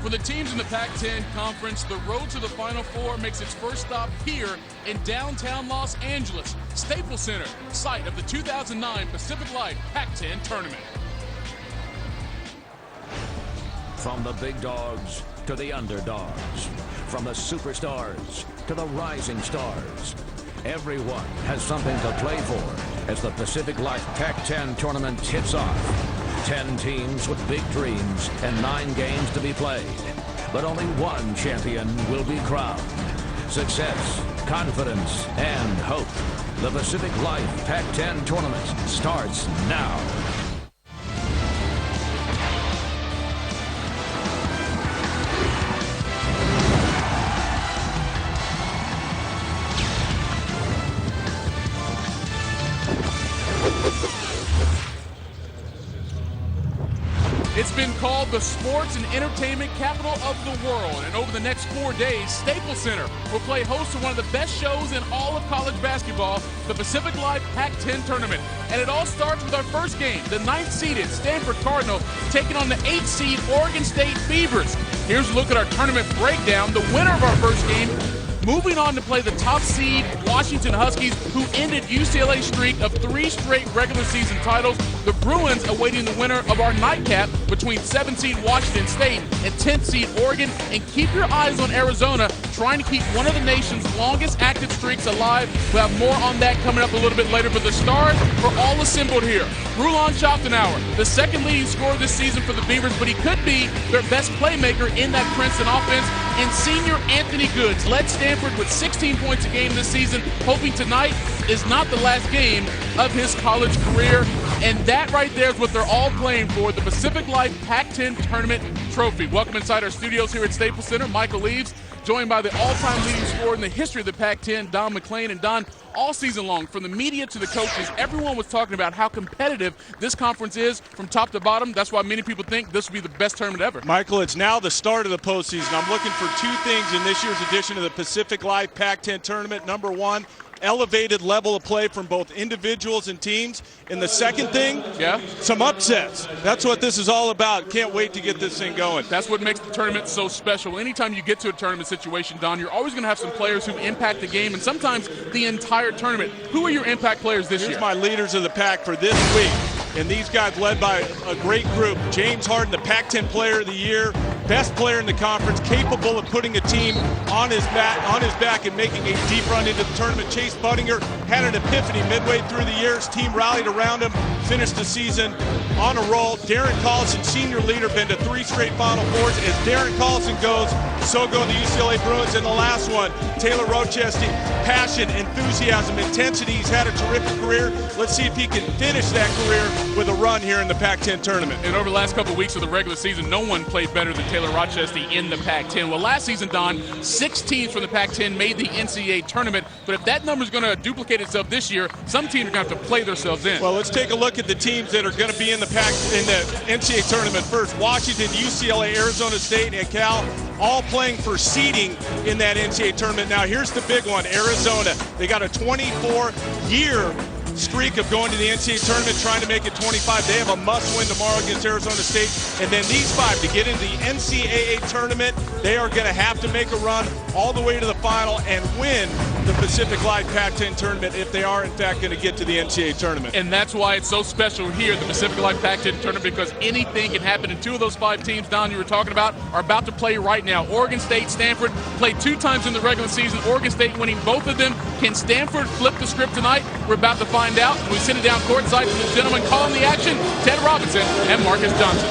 For the teams in the Pac-10 Conference, the road to the Final Four makes its first stop here in downtown Los Angeles, Staples Center, site of the 2009 Pacific Life Pac-10 Tournament. From the big dogs to the underdogs, from the superstars to the rising stars, everyone has something to play for as the Pacific Life Pac-10 Tournament hits off. 10 teams with big dreams and 9 games to be played. But only one champion will be crowned. Success, confidence, and hope. The Pacific Life Pac-10 Tournament starts now. It's been called the sports and entertainment capital of the world, and over the next 4 days, Staples Center will play host to one of the best shows in all of college basketball, the Pacific Life Pac-10 Tournament. And it all starts with our first game, the 9th-seeded Stanford Cardinal taking on the 8th-seed Oregon State Beavers. Here's a look at our tournament breakdown. The winner of our first game moving on to play the top seed Washington Huskies, who ended UCLA's streak of 3 straight regular season titles. The Bruins awaiting the winner of our nightcap between 7th seed Washington State and 10th seed Oregon. And keep your eyes on Arizona, trying to keep one of the nation's longest active streaks alive. We'll have more on that coming up a little bit later, but the stars are all assembled here. Rulon Schoptenauer, the second leading scorer this season for the Beavers, but he could be their best playmaker in that Princeton offense. And senior Anthony Goods led Stanford with 16 points a game this season, hoping tonight is not the last game of his college career. And that right there is what they're all playing for, the Pacific Life Pac-10 Tournament Trophy. Welcome inside our studios here at Staples Center. Michael Leaves, joined by the all-time leading scorer in the history of the Pac-10, Don McClain. And Don, all season long, from the media to the coaches, everyone was talking about how competitive this conference is from top to bottom. That's why many people think this will be the best tournament ever. Michael, it's now the start of the postseason. I'm looking for 2 things in this year's edition of the Pacific Life Pac-10 Tournament. Number 1, elevated level of play from both individuals and teams. And the second thing, some upsets. That's what this is all about. Can't wait to get this thing going. That's what makes the tournament so special. Anytime you get to a tournament situation, Don, you're always going to have some players who impact the game, and sometimes the entire tournament. Who are your impact players this year? Here's my leaders of the pack for this week. And these guys led by a great group. James Harden, the Pac-10 Player of the Year, best player in the conference, capable of putting a team on his back and making a deep run into the tournament. Chase Budinger had an epiphany midway through the year. His team rallied around him, finished the season on a roll. Darren Collison, senior leader, been to 3 straight Final Fours. As Darren Collison goes, so go the UCLA Bruins. And the last one, Taylor Rochesty, passion, enthusiasm, intensity. He's had a terrific career. Let's see if he can finish that career with a run here in the Pac-10 tournament. And over the last couple of weeks of the regular season, no one played better than Taylor Rochesty in the Pac-10. Well, last season, Don, 6 teams from the Pac-10 made the NCAA tournament. But if that number is going to duplicate itself this year, some teams are going to have to play themselves in. Well, let's take a look at the teams that are going to be in the NCAA tournament first. Washington, UCLA, Arizona State, and Cal, all playing for seeding in that NCAA tournament. Now, here's the big one, Arizona. They got a 24-year streak of going to the NCAA tournament, trying to make it 25. They have a must-win tomorrow against Arizona State. And then these 5, to get into the NCAA tournament, they are going to have to make a run all the way to the final and win the Pacific Life Pac-10 tournament if they are, in fact, going to get to the NCAA tournament. And that's why it's so special here, the Pacific Life Pac-10 tournament, because anything can happen. And 2 of those 5 teams, Don, you were talking about, are about to play right now. Oregon State, Stanford played 2 times in the regular season. Oregon State winning both of them. Can Stanford flip the script tonight? We're about to find out. We send it down courtside to the gentlemen calling the action, Ted Robinson and Marcus Johnson.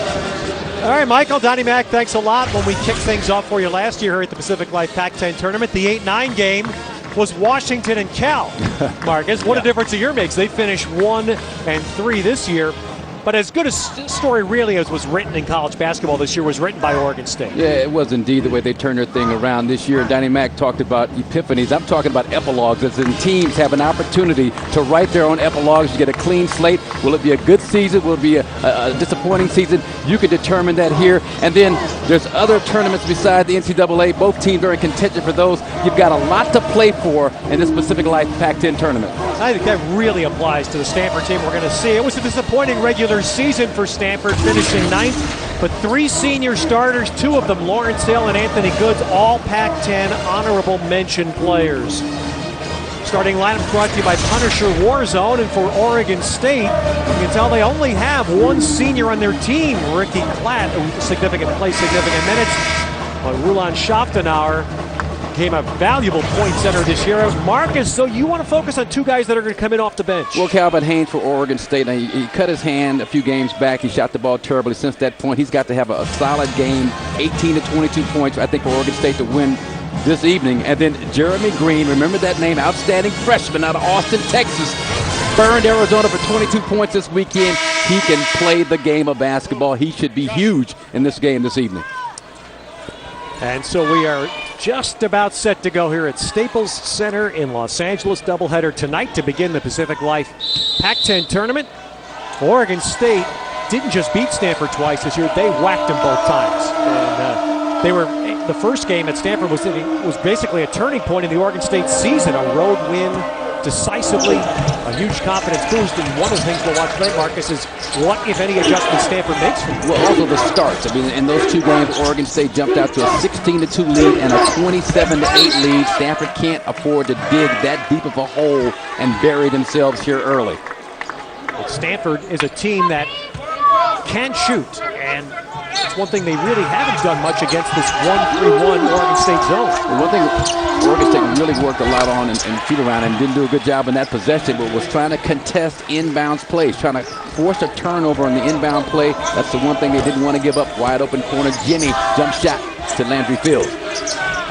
All right, Michael, Donnie Mac, thanks a lot. When we kicked things off for you last year here at the Pacific Life Pac-10 Tournament, the 8-9 game was Washington and Cal. Marcus, what a difference a year makes. They finished 1-3 this year. But as good a story really as was written in college basketball this year was written by Oregon State. Yeah, it was indeed the way they turned their thing around this year. Donnie Mac talked about epiphanies. I'm talking about epilogues, as in teams have an opportunity to write their own epilogues. You get a clean slate. Will it be a good season? Will it be a disappointing season? You can determine that here. And then there's other tournaments besides the NCAA. Both teams are in contention for those. You've got a lot to play for in this Pacific Life Pac-10 tournament. I think that really applies to the Stanford team we're going to see. It was a disappointing regular season for Stanford, finishing 9th But 3 senior starters, 2 of them, Lawrence Hill and Anthony Goods, all Pac-10 honorable mention players. Starting lineup brought to you by Punisher Warzone, and for Oregon State, you can tell they only have 1 senior on their team, Ricky Klatt, who significant minutes. But Rulon Schaftenauer became a valuable point center this year. Marcus, so you want to focus on 2 guys that are going to come in off the bench. Well, Calvin Haynes for Oregon State, now, he cut his hand a few games back. He shot the ball terribly. Since that point, he's got to have a solid game, 18 to 22 points, I think, for Oregon State to win this evening. And then Jeremy Green, remember that name, outstanding freshman out of Austin, Texas. Burned Arizona for 22 points this weekend. He can play the game of basketball. He should be huge in this game this evening. And so we are just about set to go here at Staples Center in Los Angeles. Doubleheader tonight to begin the Pacific Life Pac-10 tournament. Oregon State didn't just beat Stanford twice this year, they whacked them both times. And they were, the first game at Stanford was basically a turning point in the Oregon State season, a road win decisively, a huge confidence boost. And one of the things we'll watch tonight, Marcus, is what, if any, adjustments Stanford makes for them. Well, also the starts. I mean, in those 2 games, Oregon State jumped out to a 16-2 lead and a 27-8 lead. Stanford can't afford to dig that deep of a hole and bury themselves here early. Stanford is a team that can shoot, and it's one thing they really haven't done much against this 1-3-1 Oregon State zone. Well, one thing Oregon State really worked a lot on and shoot around and didn't do a good job in that possession, but was trying to contest inbounds plays, trying to force a turnover on the inbound play. That's the one thing they didn't want to give up. Wide open corner, Jimmy, jump shot to Landry Fields.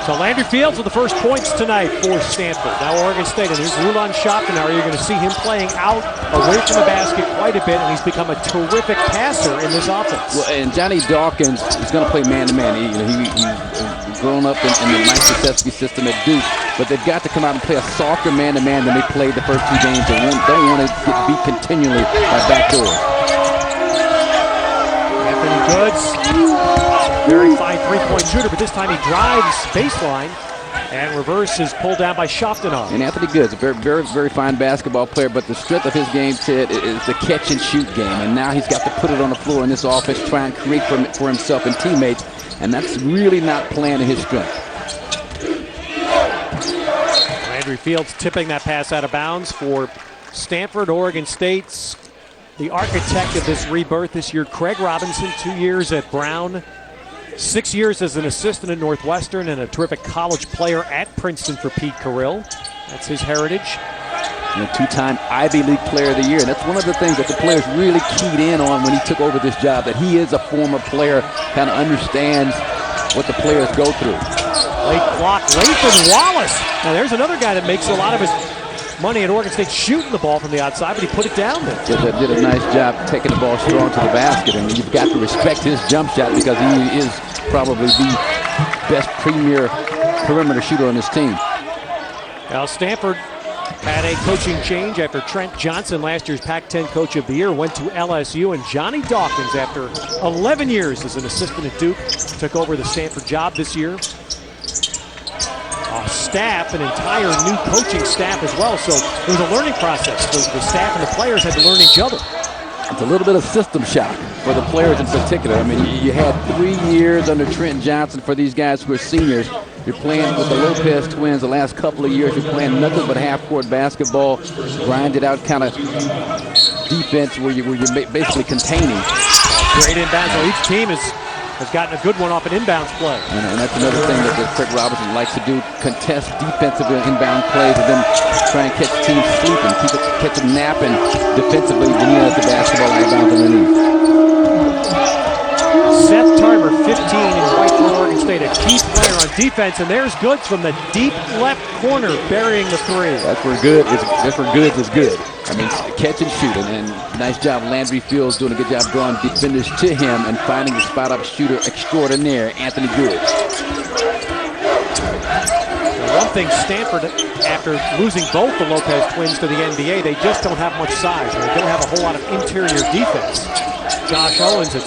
So Landry Fields with the first points tonight for Stanford. Now Oregon State, and here's Rulon Schaftenauer. You're going to see him playing out away from the basket quite a bit, and he's become a terrific passer in this offense. Well, and Johnny Dawkins is going to play man-to-man. He's grown up in the Mike Krzyzewski system at Duke, but they've got to come out and play a softer man-to-man than they played the first 2 games. They don't want to get beat continually by backdoor. Anthony Goods. Very fine 3-point shooter, but this time he drives baseline, and reverse is pulled down by Schaftenauer. And Anthony Goods, a very fine basketball player, but the strength of his game, Ted, is the catch and shoot game. And now he's got to put it on the floor in this offense, try and create for himself and teammates, and that's really not playing to his strength. Landry Fields tipping that pass out of bounds for Stanford. Oregon State's the architect of this rebirth this year, Craig Robinson, 2 years at Brown. 6 years as an assistant at Northwestern and a terrific college player at Princeton for Pete Carrill. That's his heritage. And a 2-time Ivy League Player of the Year. And that's one of the things that the players really keyed in on when he took over this job, that he is a former player, kind of understands what the players go through. Late block, Lathan Wallace. Now there's another guy that makes a lot of his money at Oregon State shooting the ball from the outside, but he put it down there. Did a nice job taking the ball strong to the basket, and you've got to respect his jump shot because he is probably the best premier perimeter shooter on this team. Now Stanford had a coaching change after Trent Johnson, last year's Pac-10 Coach of the Year, went to LSU, and Johnny Dawkins, after 11 years as an assistant at Duke, took over the Stanford job this year. Staff, an entire new coaching staff as well, so it was a learning process. The staff and the players had to learn each other. It's a little bit of system shock for the players in particular. I mean, you had 3 years under Trent Johnson for these guys who are seniors. You're playing with the Lopez twins the last couple of years. You're playing nothing but half-court basketball, grinded out kind of defense where you're basically containing. Great inbounds. So each team has gotten a good one off an inbounds play. And that's another thing that Craig Robinson likes to do, contest defensive inbound plays and then try and catch teams sleeping, catch them napping defensively when he has the basketball outbound underneath. Seth Tarver, 15 in white for Oregon State, a key player on defense, and there's Goods from the deep left corner burying the 3. That's where Goods is good. I mean, catch and shoot, and nice job Landry Fields doing a good job drawing defenders to him and finding the spot-up shooter extraordinaire, Anthony Goods. One thing, Stanford, after losing both the Lopez twins to the NBA, they just don't have much size, and they don't have a whole lot of interior defense. Josh Owens at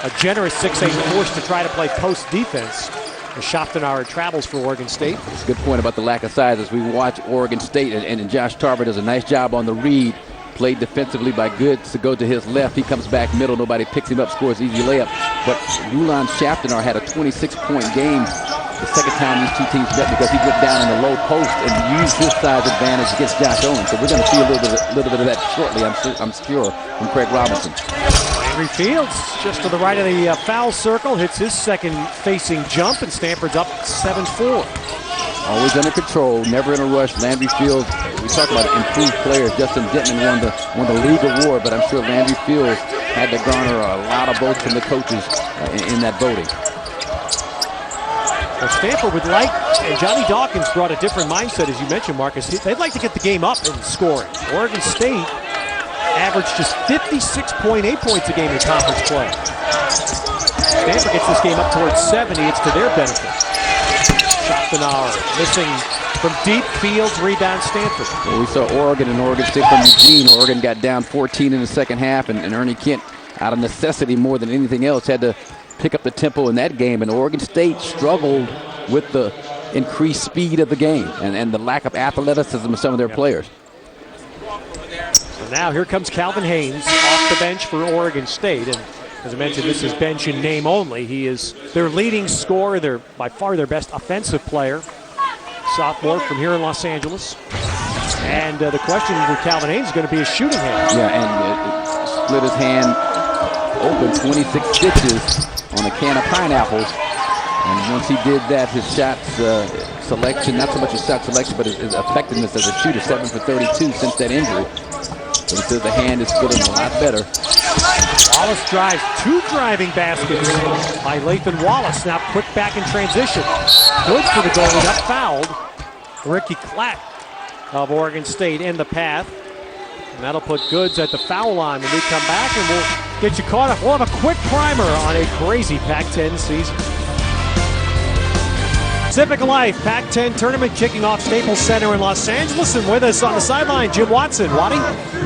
a generous 6'8", forced to try to play post defense. The Schaftenauer travels for Oregon State. Good point about the lack of size as we watch Oregon State, and Josh Tarver does a nice job on the read, Played defensively by Goods to go to his left. He comes back middle. Nobody picks him up, scores easy layup. But Rulon Shaftenar had a 26-point game the second time these two teams met because he went down in the low post and used his size advantage against Josh Owens. So we're going to see a little bit of that shortly, I'm sure, from Craig Robinson. Landry Fields just to the right of the foul circle, hits his second facing jump, and Stanford's up 7-4. Always under control, never in a rush. Landry Fields, we talk about improved players. Justin Denton won the league award, but I'm sure Landry Fields had to garner a lot of votes from the coaches in that voting. Well, Stanford would like, and Johnny Dawkins brought a different mindset, as you mentioned, Marcus. They'd like to get the game up in scoring. Oregon State averaged just 56.8 points a game in conference play. Stanford gets this game up towards 70. It's to their benefit. Shaftenar missing from deep. Fields rebound Stanford. Well, we saw Oregon and Oregon State from Eugene. Oregon got down 14 in the second half, and Ernie Kent, out of necessity more than anything else, had to pick up the tempo in that game, and Oregon State struggled with the increased speed of the game and the lack of athleticism of some of their players. So now here comes Calvin Haynes off the bench for Oregon State, and as I mentioned, this is bench in name only. He is their leading scorer, they're by far their best offensive player, sophomore from here in Los Angeles. And the question for Calvin Haynes is going to be his shooting hand. Yeah, and it split his hand open 26 stitches on a can of pineapples, and once he did that, his shots selection, not so much his shot selection, but his effectiveness as a shooter, 7 for 32 since that injury. So he says the hand is feeling a lot better. Wallace drives, 2 driving baskets by Lathan Wallace. Now quick back in transition. Good for the goalie, got fouled. Ricky Clack of Oregon State in the path. And that'll put Goods at the foul line when we come back, and we'll get you caught up. We'll have a quick primer on a crazy Pac-10 season. Pacific Life Pac-10 tournament kicking off Staples Center in Los Angeles, and with us on the sideline, Jim Watson. Waddy?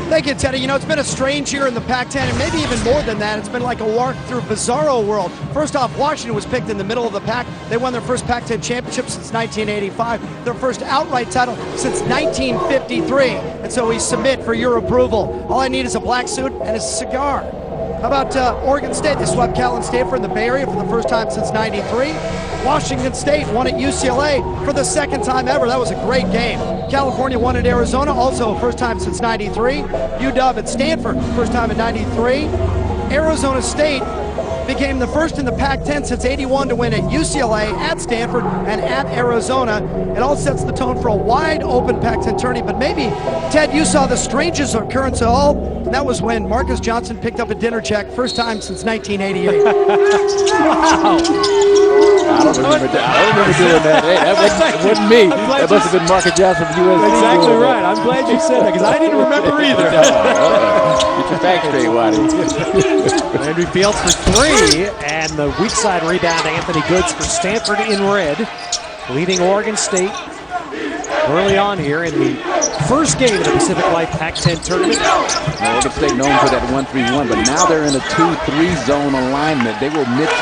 Thank you, Teddy. You know, it's been a strange year in the Pac-10, and maybe even more than that. It's been like a walk through bizarro world. First off, Washington was picked in the middle of the pack. They won their first Pac-10 championship since 1985, their first outright title since 1953. And so we submit for your approval. All I need is a black suit and a cigar. How about Oregon State? They swept Cal and Stanford in the Bay Area for the first time since '93. Washington State won at UCLA for the second time ever. That was a great game. California won at Arizona, also first time since '93. UW at Stanford, first time in '93. Arizona State became the first in the Pac-10 since '81 to win at UCLA, at Stanford, and at Arizona. It all sets the tone for a wide open Pac-10 tourney. But maybe, Ted, you saw the strangest occurrence of all, and that was when Marcus Johnson picked up a dinner check, first time since 1988. Wow. I don't remember doing that. Hey, that wasn't me. That must have been Marcus Johnson from USC. Exactly right. I'm glad you said that, because I didn't remember either. Get your facts straight, Waddy. Landry Fields for 3, and the weak side rebound, Anthony Goods for Stanford in red, leading Oregon State early on here in the first game of the Pacific Life Pac-10 tournament. Oregon State known for that 1-3-1, but now they're in a 2-3 zone alignment. They will mix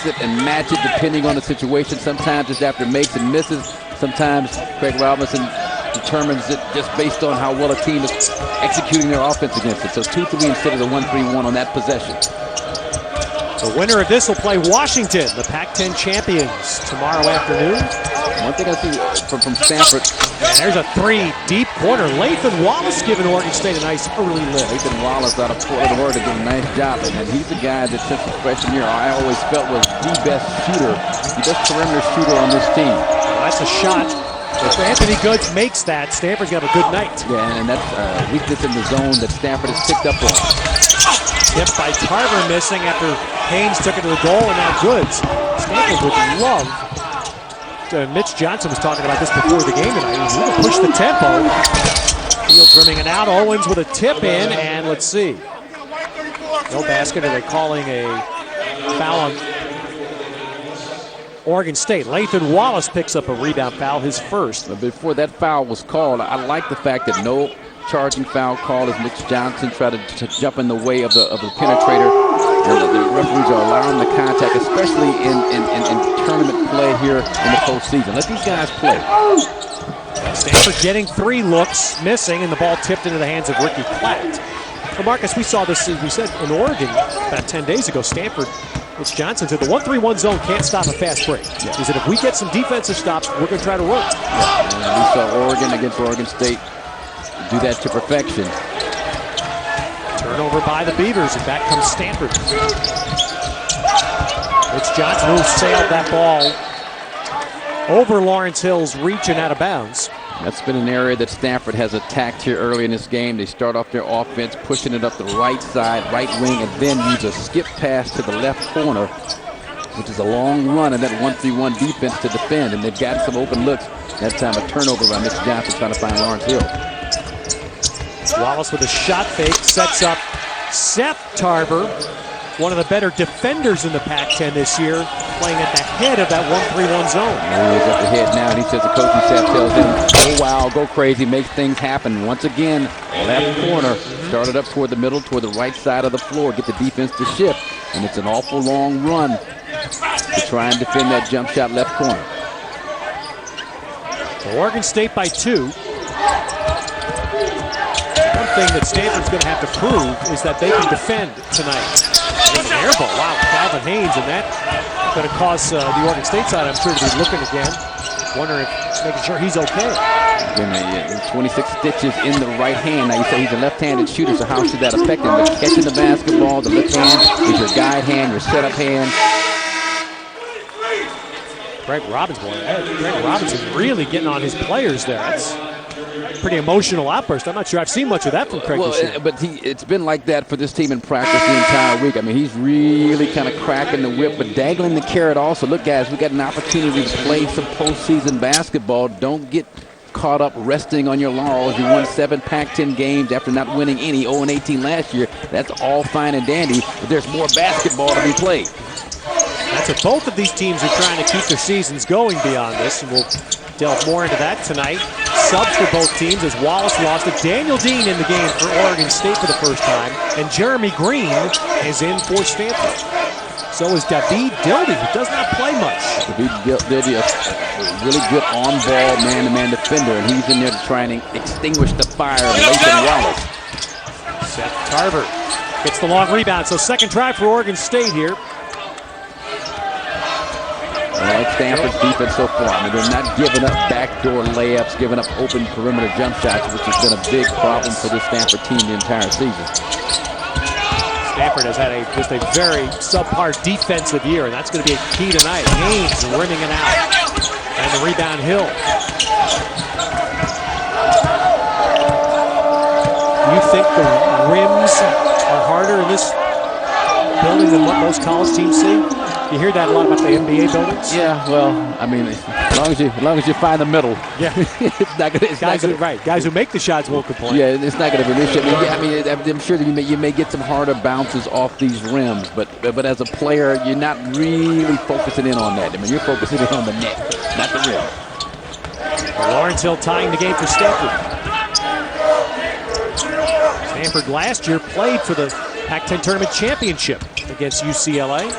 it and match it depending on the situation. Sometimes it's after makes and misses. Sometimes Craig Robinson determines it just based on how well a team is executing their offense against it. So 2-3 instead of the 1-3-1 on that possession. The winner of this will play Washington, the Pac-10 champions, tomorrow afternoon. One thing I see from Stanford. And there's a 3 deep corner. Lathan Wallace giving Oregon State a nice early lift. Lathan Wallace out of Portland, Oregon, did a nice job. And he's the guy that since his freshman year I always felt was the best shooter, the best perimeter shooter on this team. Well, that's a shot. If Anthony Goods makes that, Stanford's got a good night. Yeah, and that's weakness in the zone that Stanford has picked up on. Tipped by Tarver, missing after Haynes took it to the goal, and now Goods. Stanford would love. Mitch Johnson was talking about this before the game tonight. He will push the tempo. Fields rimming it out. Owens with a tip in, and let's see. No basket. Are they calling a foul on Oregon State? Lathan Wallace picks up a rebound foul, his first. But before that foul was called, I like the fact that no charging foul call as Mitch Johnson tried to jump in the way of the penetrator. The referees are allowing the contact, especially in tournament play here in the postseason. Let these guys play. Stanford getting 3 looks, missing, and the ball tipped into the hands of Ricky Platt. Well, Marcus, we saw this, as we said, in Oregon about 10 days ago. Stanford, Mitch Johnson said the 1-3-1 zone can't stop a fast break. Yeah. He said if we get some defensive stops, we're going to try to run. Yeah. And we saw Oregon against Oregon State do that to perfection. Turnover by the Beavers, and back comes Stanford. Mitch Johnson, who sailed that ball over Lawrence Hill's reach and out of bounds. That's been an area that Stanford has attacked here early in this game. They start off their offense pushing it up the right side, right wing, and then use a skip pass to the left corner, which is a long run, and that 1-3-1 defense to defend. And they've got some open looks. That time a turnover by Mitch Johnson trying to find Lawrence Hill. Wallace with a shot fake sets up Seth Tarver, one of the better defenders in the Pac-10 this year, playing at the head of that 1-3-1 zone. He is at the head now, and he says the coaching staff tells him, go wild, go crazy, make things happen. Once again, left corner, started up toward the middle, toward the right side of the floor, get the defense to shift, and it's an awful long run to try and defend that jump shot left corner. So Oregon State by 2. One thing that Stanford's going to have to prove is that they can defend tonight. There's an air ball. Wow, Calvin Haynes, and that's going to cause the Oregon State side, I'm sure, to be looking again, wondering, making sure he's okay. Again, 26 stitches in the right hand. Now, you say he's a left-handed shooter, so how should that affect him? But catching the basketball, the left hand is your guide hand, your setup hand. Greg Robinson really getting on his players there. That's a pretty emotional outburst. I'm not sure I've seen much of that from Craig this year. But it's been like that for this team in practice the entire week. I mean, he's really kind of cracking the whip, but dangling the carrot also. Look, guys, we got an opportunity to play some postseason basketball. Don't get caught up resting on your laurels. You won 7 Pac-10 games after not winning any, 0-18 last year. That's all fine and dandy, but there's more basketball to be played. That's what both of these teams are trying to keep their seasons going beyond this, and we'll delve more into that tonight. Subs for both teams as Wallace lost it. Daniel Dean in the game for Oregon State for the first time, and Jeremy Green is in for Stanford. So is David Dildy, who does not play much. David Dildy, a really good on-ball man-to-man defender, and he's in there to try and extinguish the fire of Lathan Wallace. Seth Tarver gets the long rebound, so second try for Oregon State here. I like Stanford's defense so far. I mean, they're not giving up backdoor layups, giving up open perimeter jump shots, which has been a big problem for this Stanford team the entire season. Stanford has had just a very subpar defensive year, and that's going to be a key tonight. Haynes rimming it out. And the rebound, Hill. You think the rims are harder in this building than what most college teams see? You hear that a lot about the NBA buildings? Yeah, well, I mean, as long as you find the middle. Yeah. Guys who make the shots won't complain. Yeah, it's not going to be an issue. I mean, I'm sure that you may get some harder bounces off these rims, but as a player, you're not really focusing in on that. I mean, you're focusing in on the net, not the rim. Lawrence Hill tying the game for Stanford. Stanford last year played for the Pac-10 Tournament Championship against UCLA.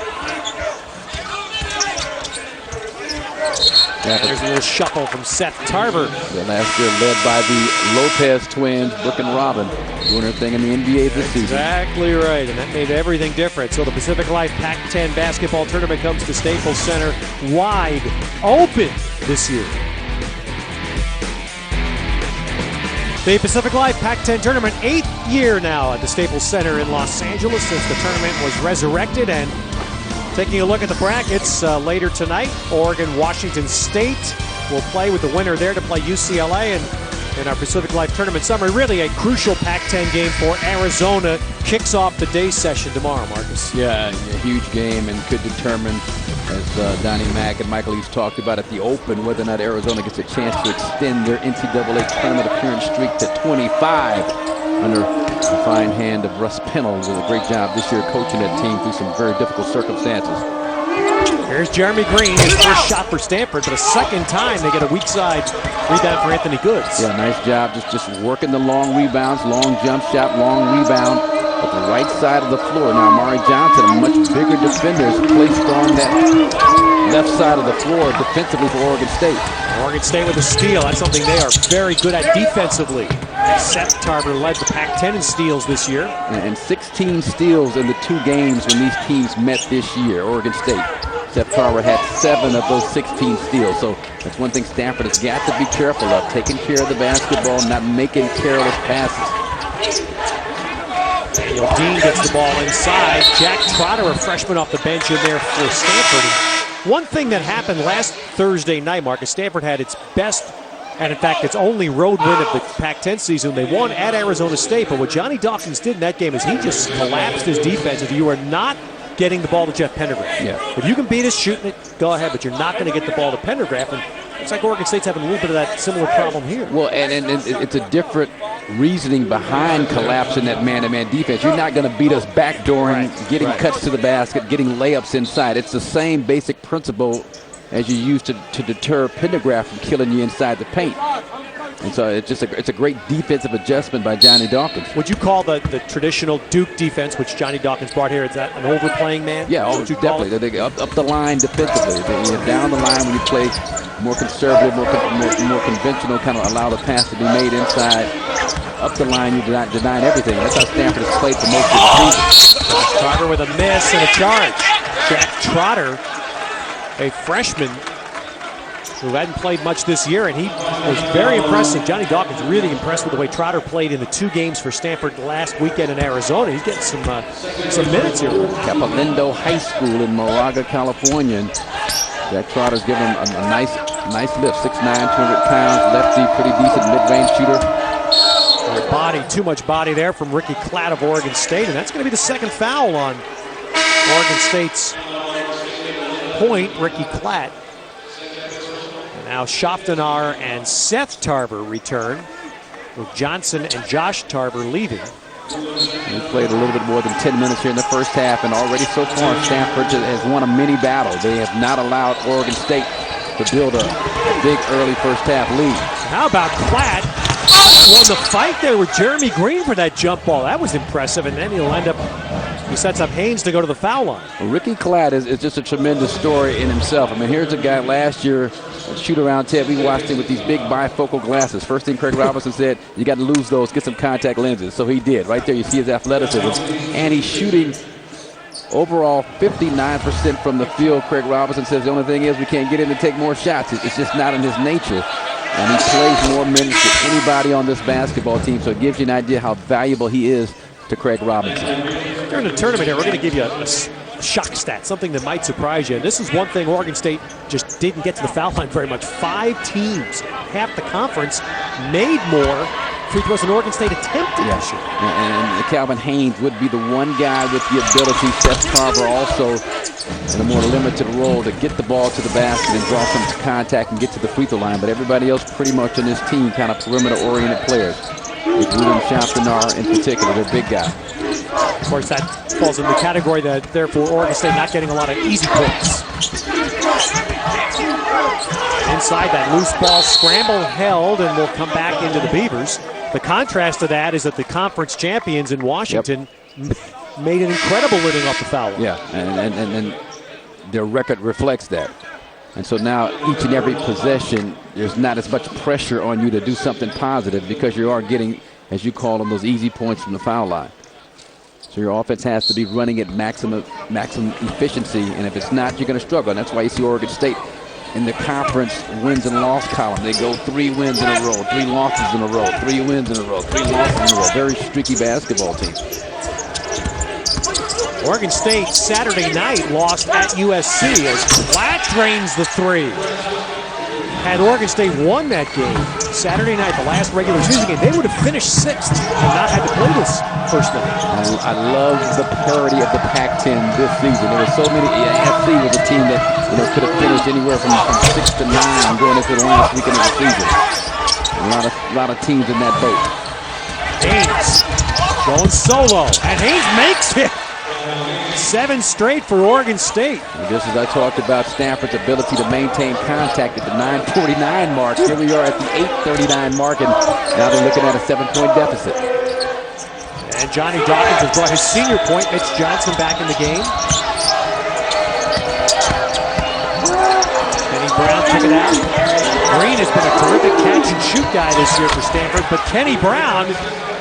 There's a little shuffle from Seth Tarver. Yeah, last year led by the Lopez twins, Brooke and Robin, doing their thing in the NBA this season. Exactly right, and that made everything different. So the Pacific Life Pac-10 basketball tournament comes to Staples Center wide open this year. The Pacific Life Pac-10 tournament, 8th year now at the Staples Center in Los Angeles since the tournament was resurrected. And taking a look at the brackets later tonight, Oregon-Washington State will play with the winner there to play UCLA. And in our Pacific Life Tournament summary, really a crucial Pac-10 game for Arizona. Kicks off the day session tomorrow, Marcus. Yeah, a huge game and could determine, as Donnie Mack and Michael East talked about at the Open, whether or not Arizona gets a chance to extend their NCAA tournament appearance streak to 25 under the fine hand of Russ Pennell, who did a great job this year coaching that team through some very difficult circumstances. Here's Jeremy Green, his first shot for Stanford, but a second time they get a weak side rebound for Anthony Goods. Yeah, nice job just working the long rebounds, long jump shot, long rebound. But the right side of the floor. Now, Amari Johnson, a much bigger defender, is placed on that left side of the floor defensively for Oregon State. Oregon State with a steal. That's something they are very good at defensively. Seth Tarver led the Pac-10 in steals this year. And 16 steals in the 2 games when these teams met this year, Oregon State. Seth Tarver had 7 of those 16 steals. So that's one thing Stanford has got to be careful of, taking care of the basketball, not making careless passes. Daniel Dean gets the ball inside. Jack Trotter, a freshman off the bench in there for Stanford. One thing that happened last Thursday night, Marcus, Stanford had its best, and in fact its only road win of the Pac-10 season. They won at Arizona State, but what Johnny Dawkins did in that game is he just collapsed his defense. If you are not getting the ball to Jeff Pendergraft, if you can beat us shooting it, go ahead, but you're not going to get the ball to Pendergraft. And it's like Oregon State's having a little bit of that similar problem here. Well, and it's a different reasoning behind collapsing that man-to-man defense. You're not going to beat us backdooring, getting cuts to the basket, getting layups inside. It's the same basic principle as you use to deter Pendergraft from killing you inside the paint. And so it's a great defensive adjustment by Johnny Dawkins. Would you call the traditional Duke defense, which Johnny Dawkins brought here, is that an overplaying man? Yeah, definitely. They up the line defensively. You're down the line when you play more conservative, more conventional, kind of allow the pass to be made inside. Up the line, you're denying everything. That's how Stanford has played for most of the season. Trotter with a miss and a charge. Jack Trotter, a freshman who hadn't played much this year, and he was very impressive. Johnny Dawkins really impressed with the way Trotter played in the 2 games for Stanford last weekend in Arizona. He's getting some minutes here. Capalindo High School in Moraga, California. And Jack Trotter's given him a nice lift. 6'9", 200 pounds, lefty, pretty decent mid-range shooter. Too much body there from Ricky Klatt of Oregon State, and that's going to be the second foul on Oregon State's point, Ricky Klatt. Now Shoftanar and Seth Tarver return, with Johnson and Josh Tarver leaving. We played a little bit more than 10 minutes here in the first half, and already so far Stanford has won a mini battle. They have not allowed Oregon State to build a big early first half lead. How about Klatt? Won the fight there with Jeremy Green for that jump ball. That was impressive, and then he sets up Haynes to go to the foul line. Well, Ricky Klatt is just a tremendous story in himself. I mean, here's a guy last year, shoot-around Ted. We watched him with these big bifocal glasses. First thing Craig Robinson said, you got to lose those, get some contact lenses. So he did. Right there you see his athleticism. And he's shooting overall 59% from the field. Craig Robinson says the only thing is we can't get him to take more shots. It's just not in his nature. And he plays more minutes than anybody on this basketball team. So it gives you an idea how valuable he is to Craig Robinson. During the tournament here, we're going to give you a shock stat, something that might surprise you. And this is one thing Oregon State just didn't get to the foul line very much. 5 teams, half the conference, made more free throws than Oregon State attempted this year. And Calvin Haynes would be the one guy with the ability, Seth Tarver also in a more limited role, to get the ball to the basket and draw some contact and get to the free throw line. But everybody else pretty much on this team kind of perimeter-oriented players. With Ruben Shoftanar in particular, they're big guy. Of course, that falls in the category that, therefore, Oregon State not getting a lot of easy points. Inside, that loose ball scramble held and will come back into the Beavers. The contrast to that is that the conference champions in Washington made an incredible living off the foul line. Yeah, and their record reflects that. And so now each and every possession, there's not as much pressure on you to do something positive because you are getting, as you call them, those easy points from the foul line. So your offense has to be running at maximum efficiency, and if it's not, you're going to struggle. And that's why you see Oregon State in the conference wins and loss column. They go 3 wins in a row, 3 losses in a row, 3 wins in a row, 3 losses in a row. Very streaky basketball team. Oregon State Saturday night lost at USC as Klatt drains the 3. Had Oregon State won that game Saturday night, the last regular season game, they would have finished 6th and not had to play this first night. I love the parity of the Pac-10 this season. There were so many. SC was a team that could have finished anywhere from 6 to 9 going into the last weekend of the season. A lot of teams in that boat. Haynes going solo, and Haynes makes it. 7 straight for Oregon State. And just as I talked about Stanford's ability to maintain contact at the 9:49 mark, here we are at the 8:39 mark, and now they're looking at a 7-point deficit. And Johnny Dawkins has brought his senior point, Mitch Johnson, back in the game. Kenny Brown took it out. Green has been a terrific catch-and-shoot guy this year for Stanford, but Kenny Brown,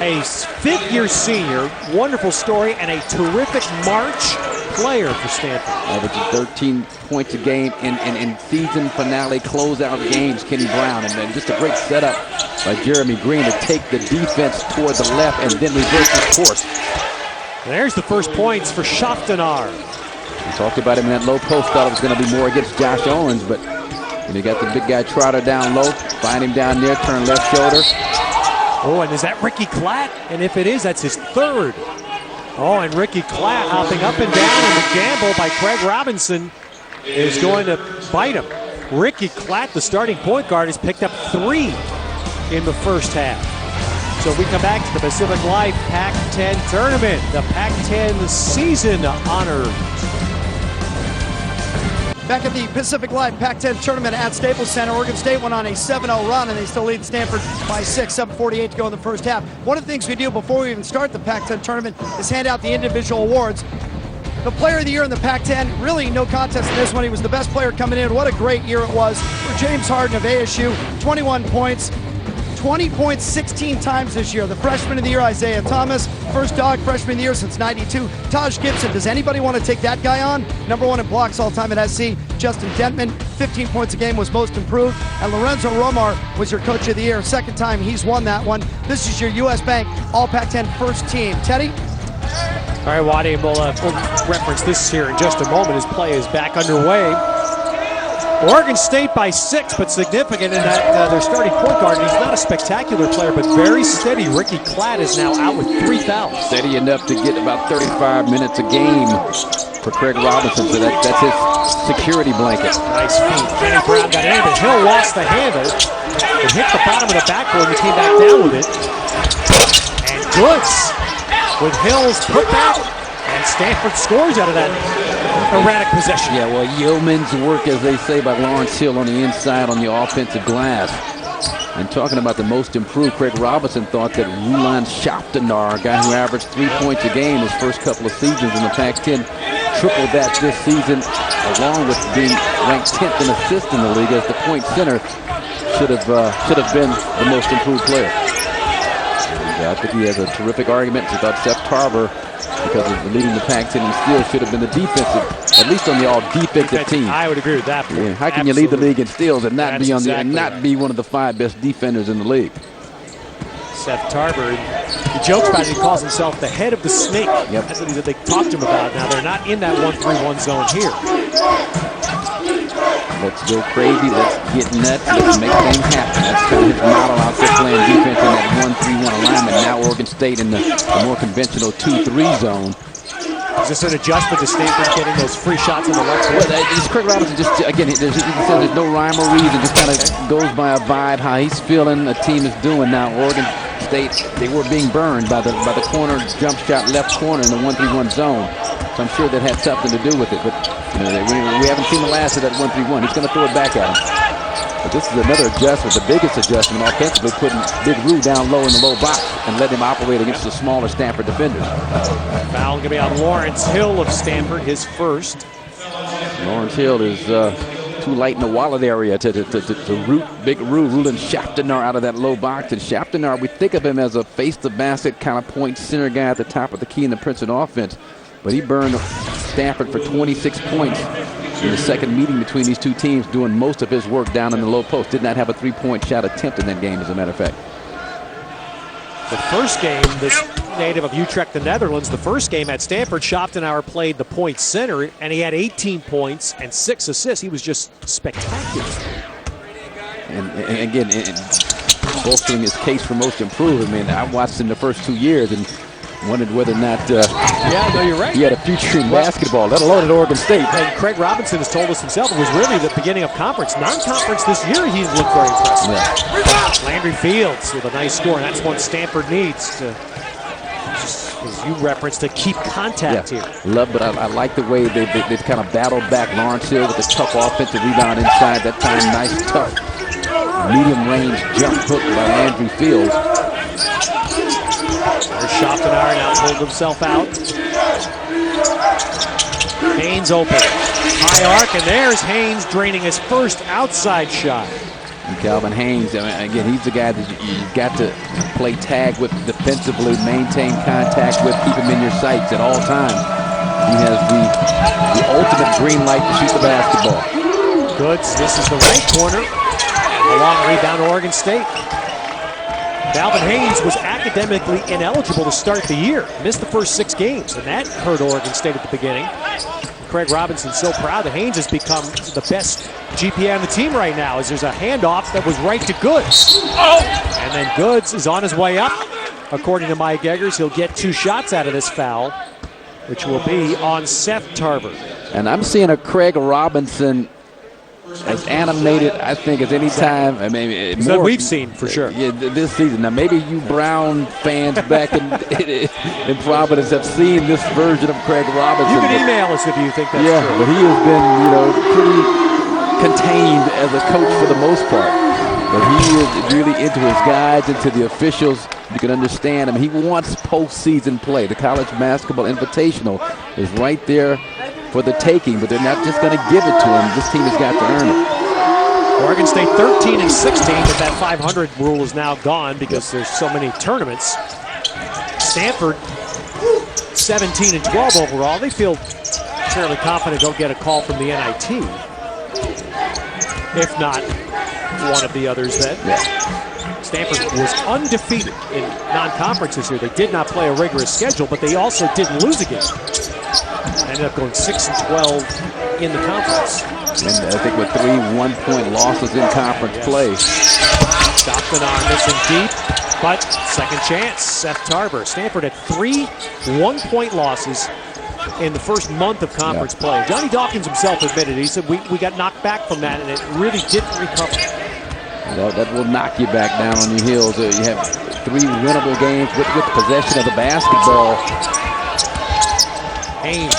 a fifth-year senior, wonderful story, and a terrific March player for Stanford. Averaging 13 points a game in season finale closeout games, Kenny Brown. And then just a great setup by Jeremy Green to take the defense toward the left and then reverse his course. There's the first points for Schaftenar. We talked about him in that low post, thought it was going to be more against Josh Owens, but you got the big guy Trotter down low, find him down there, turn left shoulder. Oh, and is that Ricky Klatt? And if it is, that's his third. Oh, and Ricky Klatt hopping up and down, and the gamble by Craig Robinson is going to bite him. Ricky Klatt, the starting point guard, has picked up 3 in the first half. So we come back to the Pacific Life Pac-10 tournament, the Pac-10 season honor. Back at the Pacific Life Pac-10 tournament at Staples Center, Oregon State went on a 7-0 run, and they still lead Stanford by 6, 7:48 to go in the first half. One of the things we do before we even start the Pac-10 tournament is hand out the individual awards. The Player of the Year in the Pac-10, really no contest in this one. He was the best player coming in. What a great year it was for James Harden of ASU. 21 points. 20 points 16 times this year. The freshman of the year, Isaiah Thomas. First dog freshman of the year since '92. Taj Gibson. Does anybody want to take that guy on? #1 in blocks all time at SC. Justin Dentman, 15 points a game, was most improved. And Lorenzo Romar was your coach of the year. Second time he's won that one. This is your U.S. Bank All Pac-10 first team. Teddy? All right, Waddy, and we'll reference this here in just a moment as play is back underway. Oregon State by 6, but significant in that their starting point guard, he's not a spectacular player, but very steady. Ricky Klatt is now out with 3 fouls. Steady enough to get about 35 minutes a game for Craig Robinson, so that's his security blanket. Nice feed. Kenny Brown got in, but Hill lost the handle. It hit the bottom of the backboard and he came back down with it. And Goods with Hill's putback, and Stanford scores out of that erratic possession. Yeah, well, yeoman's work, as they say, by Lawrence Hill on the inside on the offensive glass. And talking about the most improved, Craig Robinson thought that Rulan Schaftenar, a guy who averaged 3 points a game his first couple of seasons in the Pac-10, tripled that this season, along with being ranked 10th in assists in the league as the point center. Should have been the most improved player. And I think he has a terrific argument. He thought Seth Tarver, because of leading the Pac-10 in steals, should have been the defensive, at least on the all-defensive team. I would agree with that. Yeah, how can you lead the league in steals and not be on the and not be one of the 5 best defenders in the league? Seth Tarver, he jokes about it. He calls himself the head of the snake. Yep. That's what they talked to him about. Now they're not in that 1-3-1 zone here. Let's go crazy. Let's get nuts. Let's make things happen. That's kind of his model out there, playing defense in that 1-3-1 alignment. Now Oregon State in the more conventional 2-3 zone. Is this an adjustment to Stanford getting those free shots on the left side? Well, Craig Robinson just, again, he says there's no rhyme or reason. Just kind of goes by a vibe, how he's feeling the team is doing now. Oregon State, they were being burned by the corner jump shot left corner in the 1-3-1 zone. So I'm sure that had something to do with it. But you know, we haven't seen the last of that 1-3-1. He's going to throw it back at him. But this is another adjustment, the biggest adjustment offensively, putting Big Roo down low in the low box and let him operate against the smaller Stanford defenders. Foul going to be on Lawrence Hill of Stanford, his first. Lawrence Hill is too light in the wallet area to root Big Roo, ruling Schaftenar out of that low box. And Schaftenar, we think of him as a face-the-basket kind of point center guy at the top of the key in the Princeton offense. But he burned Stanford for 26 points in the second meeting between these two teams, doing most of his work down in the low post. Did not have a 3-point shot attempt in that game, as a matter of fact. The first game, this native of Utrecht, the Netherlands, the first game at Stanford, Schaftenar played the point center, and he had 18 points and 6 assists. He was just spectacular. And again, bolstering his case for most improved. I mean, I watched him the first 2 years and wondered whether or not yeah, no, you're right. he had a future in basketball, let alone at Oregon State. And Craig Robinson has told us himself it was really the beginning of conference. Non-conference this year, he looked very impressive. Yeah. Landry Fields with a nice score, and that's what Stanford needs to, just, as you referenced, to keep contact here. But I like the way they've kind of battled back Lawrence Hill with a tough offensive rebound inside. That time, nice, tough, medium-range jump hook by Landry Fields. There's Schoptenauer now pulled himself out. Haynes open. High arc, and there's Haynes draining his first outside shot. And Calvin Haynes, again, he's the guy that you've got to play tag with defensively, maintain contact with, keep him in your sights at all times. He has the ultimate green light to shoot the basketball. Goods, this is the right corner. A long rebound to Oregon State. Calvin Haynes was academically ineligible to start the year. Missed the first 6 games, and that hurt Oregon State at the beginning. Craig Robinson's so proud that Haynes has become the best GPA on the team right now, as there's a handoff that was right to Goods. And then Goods is on his way up. According to Mike Eggers, he'll get 2 shots out of this foul, which will be on Seth Tarver. And I'm seeing a Craig Robinson as animated, I think, as any time. I mean, more that we've seen for sure. Yeah, this season. Now, maybe you Brown fans back in Providence have seen this version of Craig Robinson. You can email us if you think that's true. But he has been, pretty contained as a coach for the most part. But he is really into his guys, into the officials. You can understand him. He wants postseason play. The College Basketball Invitational is right there for the taking, but they're not just going to give it to him. This team has got to earn it. Oregon State 13-16, but that 500 rule is now gone because there's so many tournaments. Stanford 17-12 overall. They feel fairly confident they'll get a call from the NIT, if not one of the others then. Stanford was undefeated in non-conference this year. They did not play a rigorous schedule, but they also didn't lose a game. Ended up going 6-12 in the conference. And I think with 3 one-point losses in conference play. Schoptenauer missing deep, but second chance. Seth Tarver. Stanford had 3 one-point losses in the first month of conference play. Johnny Dawkins himself admitted, he said, we got knocked back from that, and it really didn't recover. That will knock you back down on your heels. You have 3 winnable games with possession of the basketball. Haynes.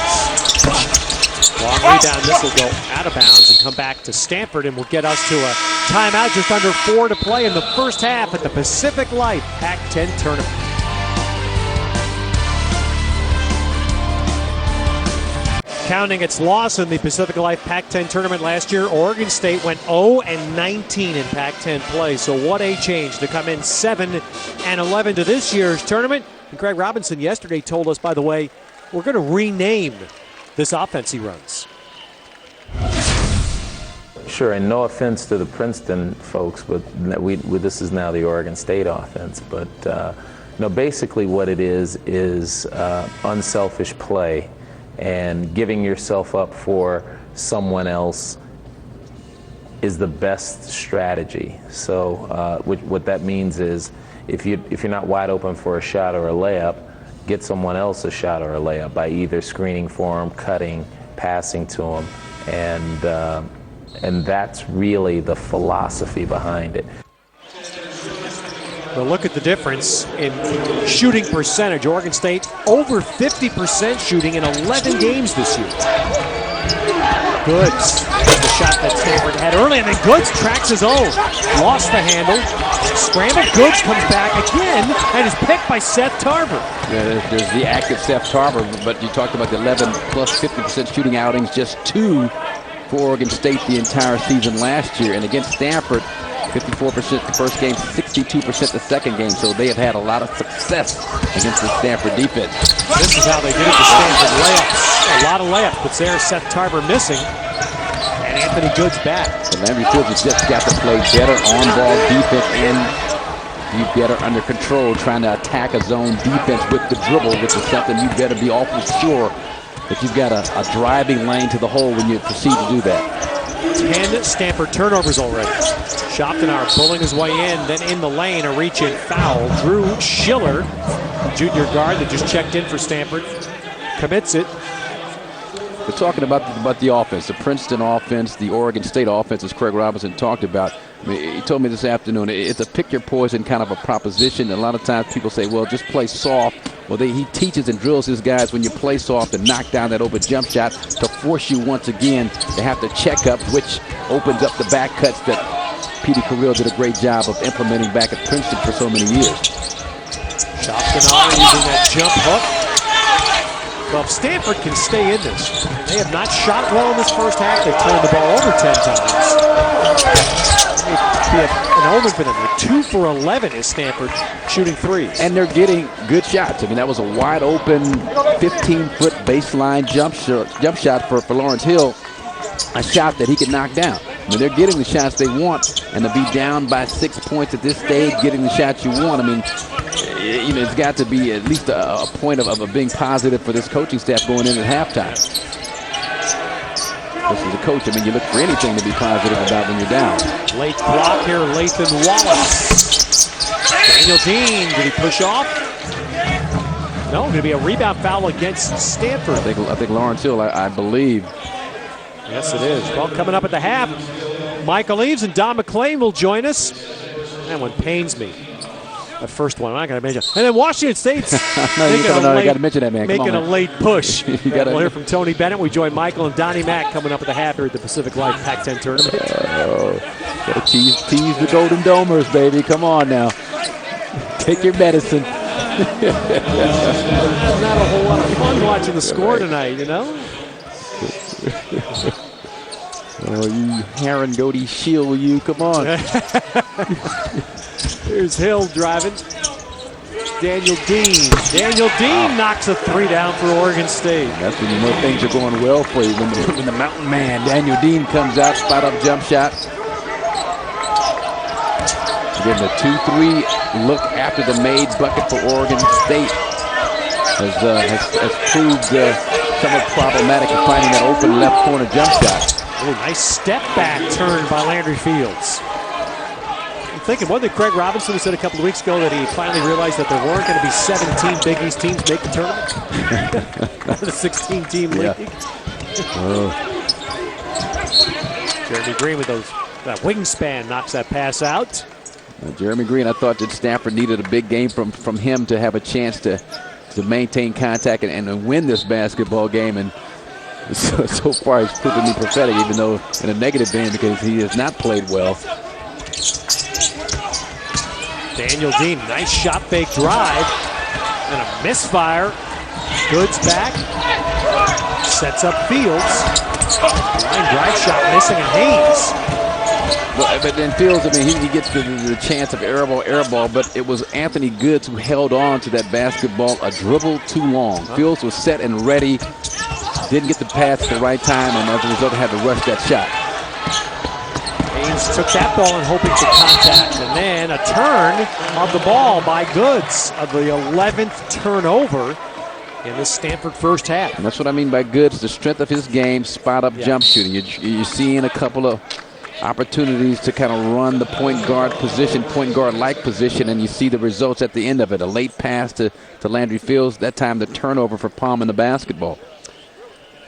Long rebound. This will go out of bounds and come back to Stanford, and will get us to a timeout. Just under 4 to play in the first half at the Pacific Life Pac-10 tournament. Counting its loss in the Pacific Life Pac-10 tournament last year, Oregon State went 0-19 in Pac-10 play. So what a change to come in 7-11 to this year's tournament. And Craig Robinson yesterday told us, by the way, we're going to rename this offense he runs. Sure, and no offense to the Princeton folks, but this is now the Oregon State offense. But basically what it is unselfish play and giving yourself up for someone else is the best strategy. So what that means is if you're not wide open for a shot or a layup, get someone else a shot or a layup by either screening for them, cutting, passing to them, and that's really the philosophy behind it. But look at the difference in shooting percentage. Oregon State over 50% shooting in 11 games this year. Goods, the shot that Stanford had early, and then Goods tracks his own. Lost the handle, scrambled. Goods comes back again and is picked by Seth Tarver. Yeah, there's the active Seth Tarver, but you talked about the 11 plus 50% shooting outings, just 2 for Oregon State the entire season last year. And against Stanford, 54% the first game, 62% the second game. So they have had a lot of success against the Stanford defense. This is how they did it to Stanford. Layups, a lot of layups, but there's Seth Tarver missing, and Anthony Goods back. So Landry Fields has just got to play better on-ball defense and be better under control, trying to attack a zone defense with the dribble, which is something you better be awfully sure that you've got a driving lane to the hole when you proceed to do that. 10 Stanford turnovers already. Schoptenauer pulling his way in, then in the lane, a reach-in foul. Drew Schiller, junior guard that just checked in for Stanford, commits it. We're talking about the offense, the Princeton offense, the Oregon State offense, as Craig Robinson talked about. I mean, he told me this afternoon, it's a pick-your-poison kind of a proposition. A lot of times people say, well, just play soft. Well, he teaches and drills his guys when you play soft and knock down that open jump shot to force you once again to have to check up, which opens up the back cuts that Petey Carrillo did a great job of implementing back at Princeton for so many years. Shopton using that jump hook. Well, if Stanford can stay in this, they have not shot well in this first half. They've turned the ball over 10 times. It be an omen for them. They're 2 for 11 is Stanford shooting threes. And they're getting good shots. I mean, that was a wide open 15-foot baseline jump shot for Lawrence Hill. A shot that he could knock down. I mean, they're getting the shots they want, and to be down by 6 points at this stage, getting the shots you want, I mean, you know, it's got to be at least a point of being positive for this coaching staff going in at halftime. This is a coach, I mean, you look for anything to be positive about when you're down. Late block here, Lathan Wallace. Daniel Dean, did he push off? No, going to be a rebound foul against Stanford. I think Lawrence Hill, I believe. Yes, it is. Well, coming up at the half, Michael Eaves and Don McClain will join us. That one pains me. The first one, I'm not going to mention. And then Washington State's you got to mention that, man. Making a late push. We'll hear from Tony Bennett. We join Michael and Donnie Mack coming up at the half here at the Pacific Life Pac-10 tournament. Got to tease the Golden Domers, baby. Come on now. Take your medicine. Not a whole lot of fun watching the score tonight, you know? Oh, you Heron Goatee shield, you. Come on. Here's Hill driving. Daniel Dean. Daniel Dean knocks a three down for Oregon State. That's when you know things are going well for you. When the mountain man, Daniel Dean, comes out, spot up jump shot. Again, the 2-3 look after the made bucket for Oregon State has proved somewhat problematic in finding that open left corner jump shot. Oh, nice step back turn by Landry Fields. I'm thinking, wasn't it Craig Robinson who said a couple of weeks ago that he finally realized that there weren't going to be 17 Big East teams make the tournament? Not a 16-team league. Jeremy Green with that wingspan knocks that pass out. Jeremy Green, I thought that Stanford needed a big game from him to have a chance to maintain contact and win this basketball game. And so far he's proven me prophetic, even though in a negative vein because he has not played well. Daniel Dean, nice shot fake drive and a misfire. Goods back, sets up Fields. Line drive shot missing, and Haynes. But then Fields, I mean, he gets the chance of air ball, but it was Anthony Goods who held on to that basketball a dribble too long. Fields was set and ready, didn't get the pass at the right time, and as a result had to rush that shot. Haynes took that ball and hoping for contact, and then a turn of the ball by Goods of the 11th turnover in the Stanford first half. And that's what I mean by Goods, the strength of his game, spot-up jump shooting. You're seeing a couple of opportunities to kind of run the point guard position, point guard-like position, and you see the results at the end of it. A late pass to Landry Fields, that time the turnover for Palm in the basketball.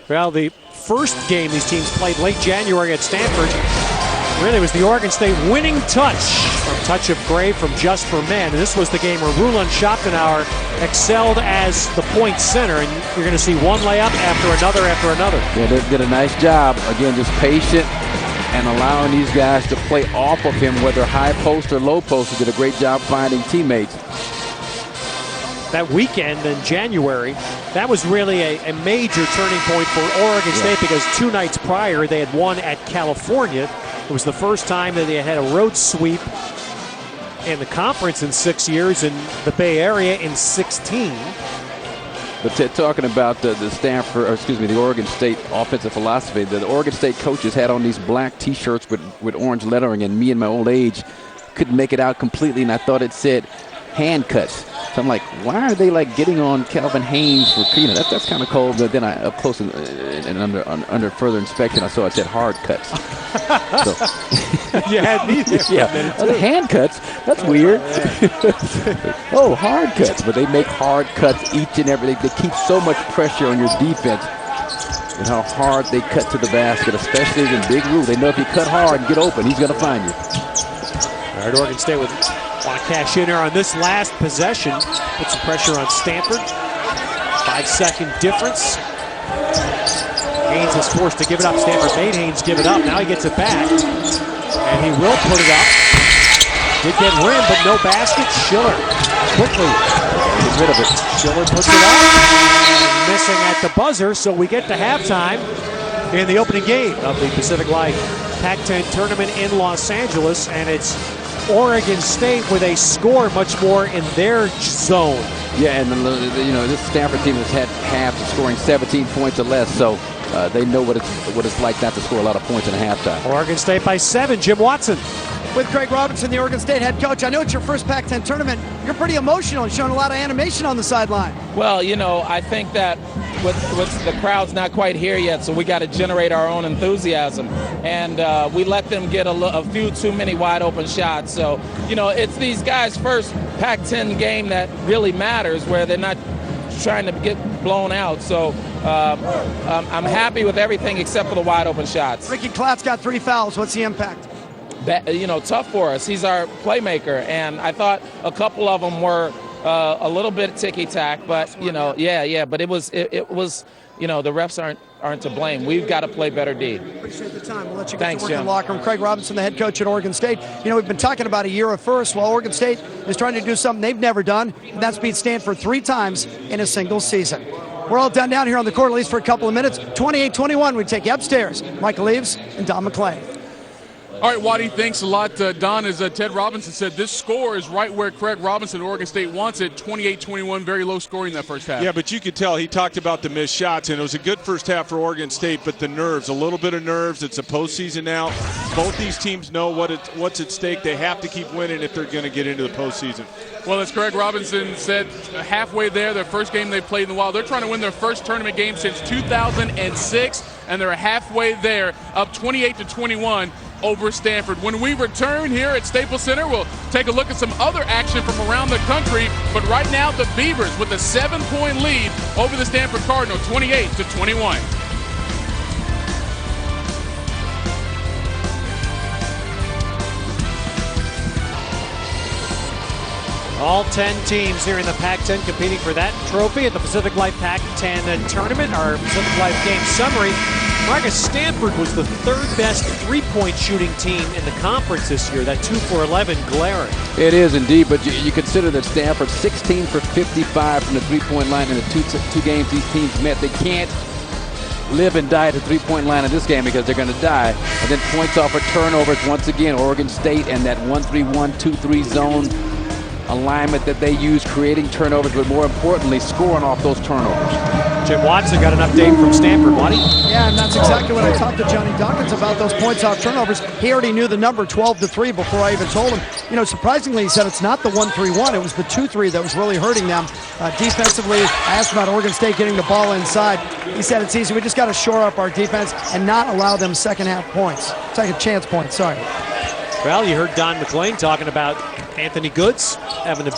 Well, the first game these teams played late January at Stanford really was the Oregon State winning touch from Touch of Gray from Just for Men. And this was the game where Rulon Schoppenauer excelled as the point center, and you're going to see one layup after another after another. Yeah, they did a nice job. Again, just patient and allowing these guys to play off of him, whether high post or low post. He did a great job finding teammates. That weekend in January, that was really a major turning point for Oregon State because 2 nights prior they had won at California. It was the first time that they had a road sweep in the conference in 6 years, in the Bay Area in 16. But talking about the Oregon State offensive philosophy, the Oregon State coaches had on these black T-shirts with orange lettering, and me in my old age couldn't make it out completely, and I thought it said hand cuts. So I'm like, why are they like getting on Calvin Haynes for that's kind of cold. But then I up close and under further inspection, I saw it said hard cuts. You had me there. Yeah, hand cuts. That's weird. Oh, hard cuts. But they make hard cuts each and every. They keep so much pressure on your defense and how hard they cut to the basket, especially in Big Rue. They know if you cut hard and get open, he's going to find you. All right, Oregon State want to cash in here on this last possession. Put some pressure on Stanford. 5-second difference. Haynes is forced to give it up. Stanford made Haynes give it up. Now he gets it back. And he will put it up. Did get rim, but no basket. Schiller quickly get rid of it. Schiller puts it up. Missing at the buzzer, so we get to halftime in the opening game of the Pacific Life Pac-10 tournament in Los Angeles, and it's Oregon State with a score much more in their zone. Yeah, and this Stanford team has had halves of scoring 17 points or less, so they know what it's like not to score a lot of points in a halftime. Oregon State by 7. Jim Watson. With Craig Robinson, the Oregon State head coach. I know it's your first Pac-10 tournament. You're pretty emotional and showing a lot of animation on the sideline. Well, I think that with the crowd's not quite here yet, so we got to generate our own enthusiasm. And we let them get a few too many wide open shots. So, it's these guys' first Pac-10 game that really matters, where they're not trying to get blown out. So I'm happy with everything except for the wide open shots. Ricky Klatt's got 3 fouls. What's the impact? Tough for us. He's our playmaker, and I thought a couple of them were a little bit ticky-tack, but but it was the refs aren't to blame. We've got to play better D. Appreciate the time. We'll let you Thanks, get to work in Jim. the locker room. Craig Robinson, the head coach at Oregon State. We've been talking about a year of firsts. Well, Oregon State is trying to do something they've never done, and that's beat Stanford 3 times in a single season. We're all done down here on the court, at least for a couple of minutes. 28-21, we take you upstairs. Michael Eaves and Don McClain. All right, Waddy, thanks a lot. Don, as Ted Robinson said, this score is right where Craig Robinson, Oregon State, wants it. 28-21, very low scoring in that first half. Yeah, but you could tell he talked about the missed shots, and it was a good first half for Oregon State, but the nerves, a little bit of nerves. It's a postseason now. Both these teams know what's at stake. They have to keep winning if they're going to get into the postseason. Well, as Craig Robinson said, halfway there, their first game they played in a while. They're trying to win their first tournament game since 2006, and they're halfway there, up 28-21 over Stanford. When we return here at Staples Center, we'll take a look at some other action from around the country. But right now, the Beavers with a 7-point lead over the Stanford Cardinal, 28-21. All 10 teams here in the Pac-10 competing for that trophy at the Pacific Life Pac-10 tournament. Our Pacific Life game summary. Marcus, Stanford was the 3rd best three-point shooting team in the conference this year. That 2 for 11 glaring. It is indeed, but you consider that Stanford 16 for 55 from the three-point line in the two games these teams met. They can't live and die at the three-point line in this game because they're going to die. And then points off of turnovers once again. Oregon State and that 1-3-1, 2-3 zone alignment that they use, creating turnovers, but more importantly, scoring off those turnovers. Jim Watson got an update from Stanford, Waddy. Yeah, and that's exactly what I talked to Johnny Dawkins about, those points off turnovers. He already knew the number 12-3 before I even told him. Surprisingly, he said it's not the 1-3-1, it was the 2-3 that was really hurting them. Defensively, I asked about Oregon State getting the ball inside. He said it's easy. We just got to shore up our defense and not allow them second chance points, sorry. Well, you heard Don McClain talking about Anthony Goods having to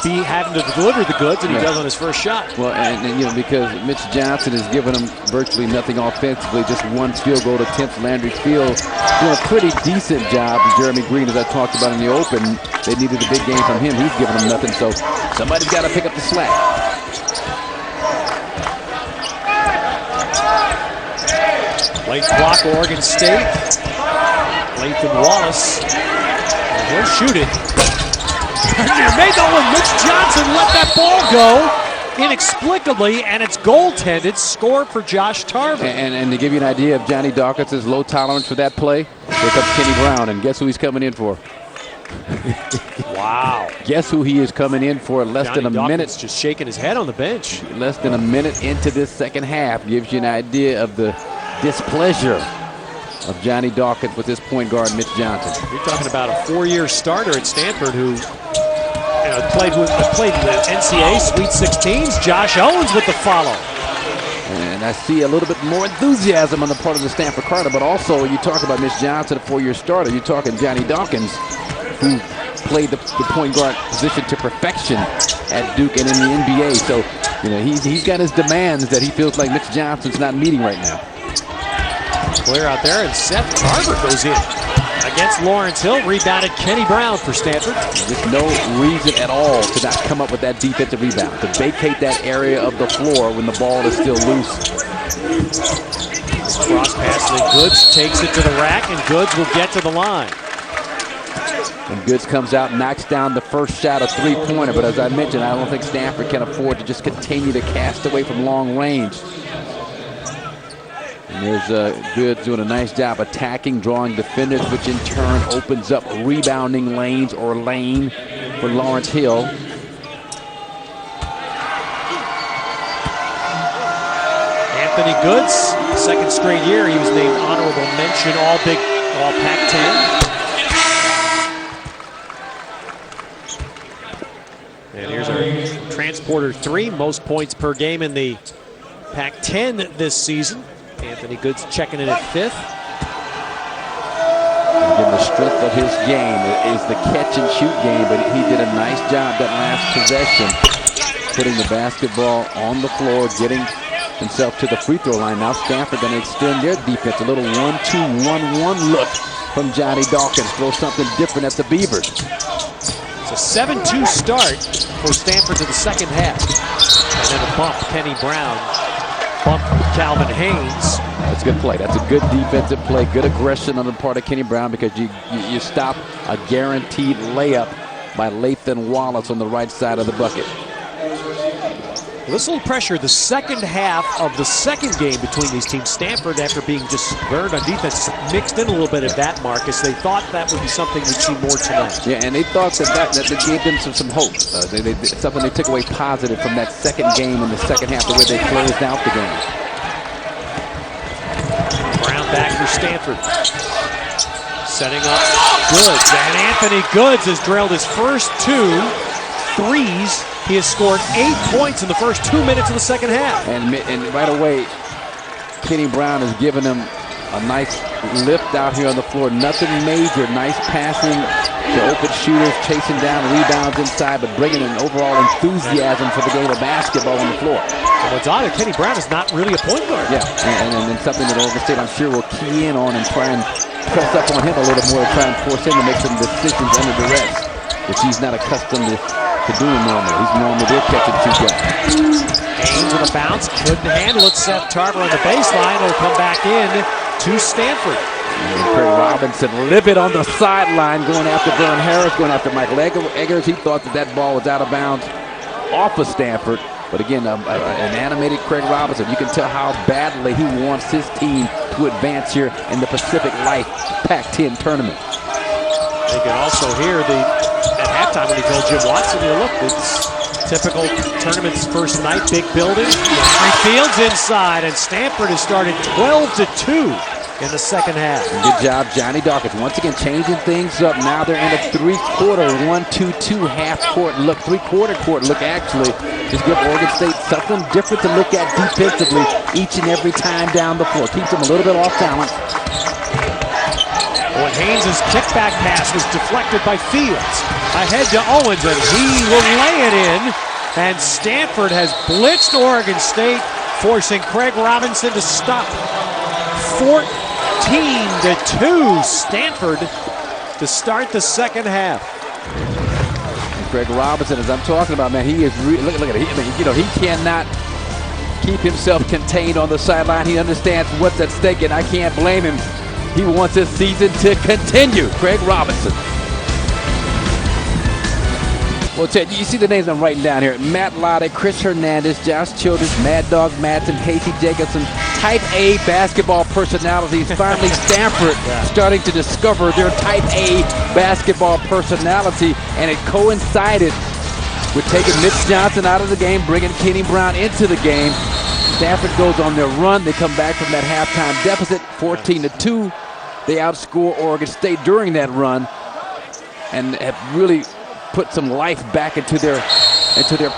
deliver the goods, and he does on his first shot. Well, and because Mitch Johnson has given them virtually nothing offensively, just 1 field goal attempts. Landry Field doing a pretty decent job. Jeremy Green, as I talked about in the open, they needed a big game from him. He's giving them nothing, so somebody's got to pick up the slack. Late block, Oregon State. Lathan Wallace. He'll shoot it. Mitch Johnson let that ball go inexplicably, and it's goaltended. Score for Josh Tarver. And to give you an idea of Johnny Dawkins' low tolerance for that play, here comes Kenny Brown, and guess who he's coming in for? Wow. Guess who he is coming in for less Johnny than a Dawkins minute. Just shaking his head on the bench. Less than a minute into this second half gives you an idea of the displeasure of Johnny Dawkins with his point guard, Mitch Johnson. You're talking about a 4-year starter at Stanford who played in the NCAA Sweet 16s. Josh Owens with the follow. And I see a little bit more enthusiasm on the part of the Stanford Cardinal, but also you talk about Mitch Johnson, a 4-year starter. You're talking Johnny Dawkins, who played the point guard position to perfection at Duke and in the NBA. So, he's got his demands that he feels like Mitch Johnson's not meeting right now. Clear out there, and Seth Tarver goes in against Lawrence Hill. Rebounded Kenny Brown for Stanford. There's no reason at all to not come up with that defensive rebound, to vacate that area of the floor when the ball is still loose. Cross pass to Goods, takes it to the rack, and Goods will get to the line. And Goods comes out, knocks down the first shot, a three-pointer. But as I mentioned, I don't think Stanford can afford to just continue to cast away from long range. And there's Goods doing a nice job attacking, drawing defenders, which in turn opens up rebounding lanes or lane for Lawrence Hill. Anthony Goods, second straight year, he was named honorable mention All Pac-10. And here's our Transporter 3, most points per game in the Pac-10 this season. Anthony Goods checking in at 5th. Again, the strength of his game is the catch-and-shoot game, but he did a nice job that last possession, putting the basketball on the floor, getting himself to the free throw line. Now Stanford going to extend their defense. A little 1-2-1-1 look from Johnny Dawkins. Throw something different at the Beavers. It's a 7-2 start for Stanford to the second half. And then a bump, Kenny Brown. Bump Calvin Haynes. That's a good play. That's a good defensive play. Good aggression on the part of Kenny Brown, because you stop a guaranteed layup by Lathan Wallace on the right side of the bucket. This little pressure, the second half of the second game between these teams. Stanford, after being just burned on defense, mixed in a little bit of that, Marcus. They thought that would be something we'd see more tonight. Yeah, and they thought that gave them some hope. Something they took away positive from that second game in the second half, the way they closed out the game. Brown back for Stanford. Setting up Goods. And Anthony Goods has drilled his first 2 threes. He has scored 8 points in the first 2 minutes of the second half. And right away, Kenny Brown has given him a nice lift out here on the floor. Nothing major. Nice passing to open shooters, chasing down rebounds inside, but bringing an overall enthusiasm for the game of basketball on the floor. And what's odd, Kenny Brown is not really a point guard. Yeah, and something that Oregon State, I'm sure, will key in on and try and press up on him a little more to try and force him to make some decisions under duress, which he's not accustomed to doing normally. He's normally their catch-and-shoot guy. Haynes with a bounce, couldn't handle it. Seth Tarver on the baseline. Will come back in to Stanford. And Craig Robinson livid on the sideline, going after Vern Harris, going after Michael Eggers. He thought that ball was out of bounds off of Stanford. But again, an animated Craig Robinson. You can tell how badly he wants his team to advance here in the Pacific Life Pac-10 tournament. You can also hear at halftime when he told Jim Watson, look, it's typical tournament's first night, big building. Henry Fields inside, and Stanford has started 12-2 in the second half. Good job, Johnny Dawkins. Once again, changing things up. Now they're in a 3-quarter, 1-2-2 half-court look, 3-quarter court look, actually. Just give Oregon State something different to look at defensively each and every time down the floor. Keeps them a little bit off balance. When Haynes' kickback pass was deflected by Fields. Ahead to Owens, and he will lay it in. And Stanford has blitzed Oregon State, forcing Craig Robinson to stop. 14-2 Stanford to start the second half. And Craig Robinson, as I'm talking about, man, he is look at it. He cannot keep himself contained on the sideline. He understands what's at stake, and I can't blame him. He wants his season to continue. Craig Robinson. Well, Ted, you see the names I'm writing down here. Matt Lotte, Chris Hernandez, Josh Childers, Mad Dog Madsen, Casey Jacobson. Type A basketball personalities. Finally, Stanford starting to discover their Type A basketball personality, and it coincided with taking Mitch Johnson out of the game, bringing Kenny Brown into the game. Stanford goes on their run. They come back from that halftime deficit, 14-2. They outscore Oregon State during that run and have really put some life back into their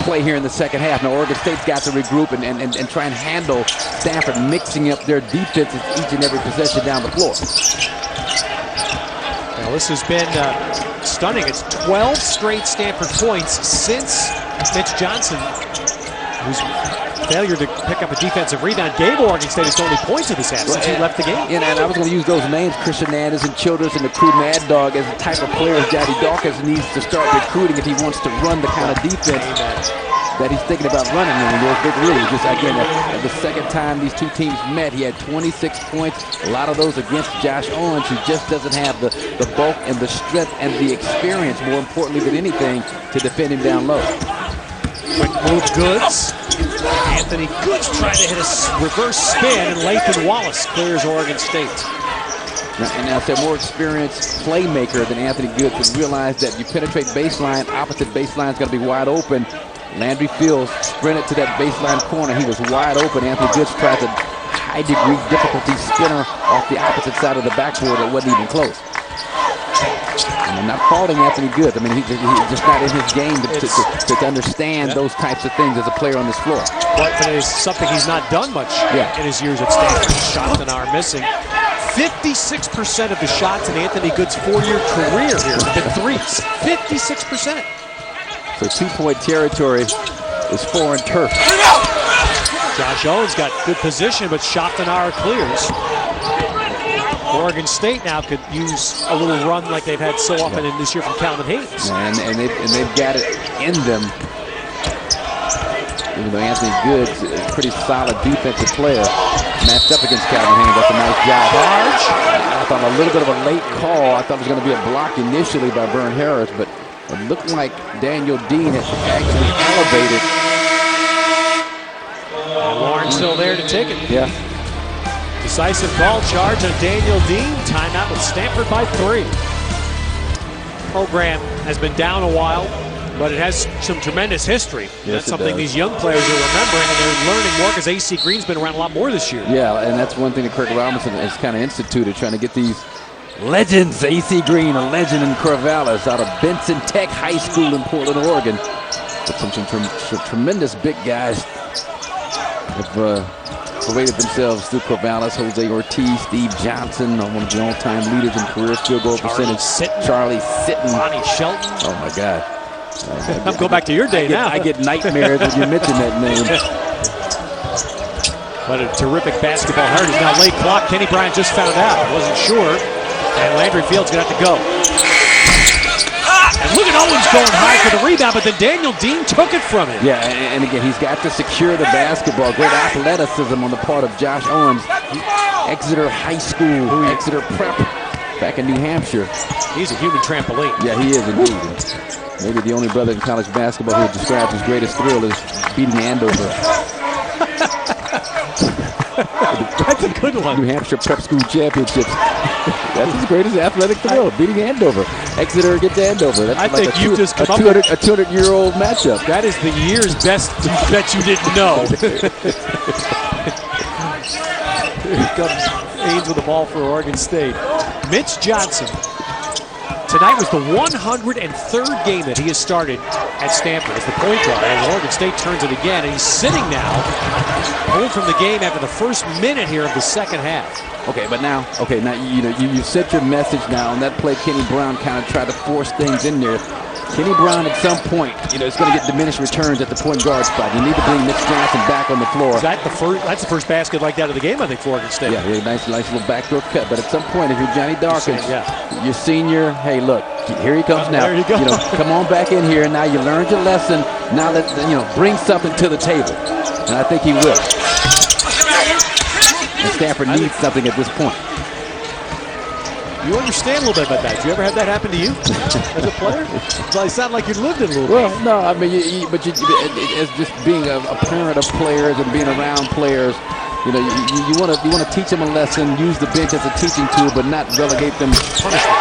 play here in the second half. Now Oregon State's got to regroup and try and handle Stanford mixing up their defenses each and every possession down the floor. Now this has been stunning. It's 12 straight Stanford points since Mitch Johnson, whose failure to pick up a defensive rebound gave Oregon State its only points of this half since he left the game. And I was going to use those names, Chris Hernandez and Childress and the crew Mad Dog, as the type of players Johnny Dawkins needs to start recruiting if he wants to run the kind of defense that he's thinking about running in those big leagues. Just again, the second time these two teams met, he had 26 points. A lot of those against Josh Owens, who just doesn't have the bulk and the strength and the experience, more importantly than anything, to defend him down low. Quick move, Goods. Anthony Goods trying to hit a reverse spin, and Lathan Wallace clears Oregon State. And now, if they're more experienced playmaker than Anthony Goods, would realize that you penetrate baseline, opposite baseline is going to be wide open. Landry Fields sprinted to that baseline corner. He was wide open. Anthony Goods tried to high-degree difficulty spinner off the opposite side of the backboard. It wasn't even close. And I'm not faulting Anthony Goods. I mean, he's just not in his game to understand those types of things as a player on this floor. But it is something he's not done much in his years at Stanford. Shots an hour missing. 56% of the shots in Anthony Goods' 4-year career here have been threes. 56%. So 2-point territory is foreign turf. Josh Owens got good position, but Schottenhauer clears. Oregon State now could use a little run like they've had so often in this year from Calvin Hayes. And they've got it in them. Even though Anthony Goods is a pretty solid defensive player, matched up against Calvin Hayes. That's a nice job. Large. I thought a little bit of a late call. I thought it was going to be a block initially by Vern Harris, but it looked like Daniel Dean had actually elevated. And Lauren still there to take it. Yeah. Decisive ball charge on Daniel Dean. Timeout with Stanford by 3. Program has been down a while, but it has some tremendous history. Yes, that's something these young players are remembering, and they're learning more because AC Green's been around a lot more this year. Yeah, and that's one thing that Kirk Robinson has kind of instituted, trying to get these legends. AC Green, a legend in Corvallis, out of Benson Tech High School in Portland, Oregon. But some tremendous big guys have paraded themselves through Corvallis. Jose Ortiz, Steve Johnson, one of the all-time leaders in career field goal percentage. Charlie Sitton. Bonnie Shelton. Oh, my God. I'm going back to your day now. I get nightmares when you mention that name. What a terrific basketball heritage. Now late clock, Kenny Bryant just found out. Wasn't sure. And Landry Fields going to have to go. And look at Owens going high for the rebound, but then Daniel Dean took it from him. Yeah, and again, he's got to secure the basketball. Great athleticism on the part of Josh Owens. Exeter High School, Exeter Prep, back in New Hampshire. He's a human trampoline. Yeah, he is indeed. Maybe the only brother in college basketball who describes his greatest thrill is beating Andover. That's a good one. New Hampshire Prep School Championships. That's his greatest athletic thrill, beating Andover. Exeter against Andover. That's I think you've just come up with a 200-year-old matchup. That is the year's best bet you didn't know. Here comes Haynes with the ball for Oregon State. Mitch Johnson. Tonight was the 103rd game that he has started at Stanford as the point guard, and Oregon State turns it again, and he's sitting now, pulled from the game after the first minute here of the second half. Okay, now you set your message now. On that play, Kenny Brown kind of tried to force things in there. Kenny Brown at some point, is going to get diminished returns at the point guard spot. You need to bring Mitch Johnson back on the floor. Is that that's the first basket like that of the game, I think, for Oregon State. Yeah, nice little backdoor cut. But at some point, if you're Johnny Dawkins, your senior, hey, look, here he comes now. There you go. Come on back in here. Now you learned your lesson. Now let bring something to the table, and I think he will. And Stanford needs something at this point. You understand a little bit about that. Did you ever have that happen to you as a player? It sounded like you lived it a little bit. Well, no, I mean, as just being a parent of players and being around players, you want to teach them a lesson, use the bench as a teaching tool, but not relegate them. Punishment.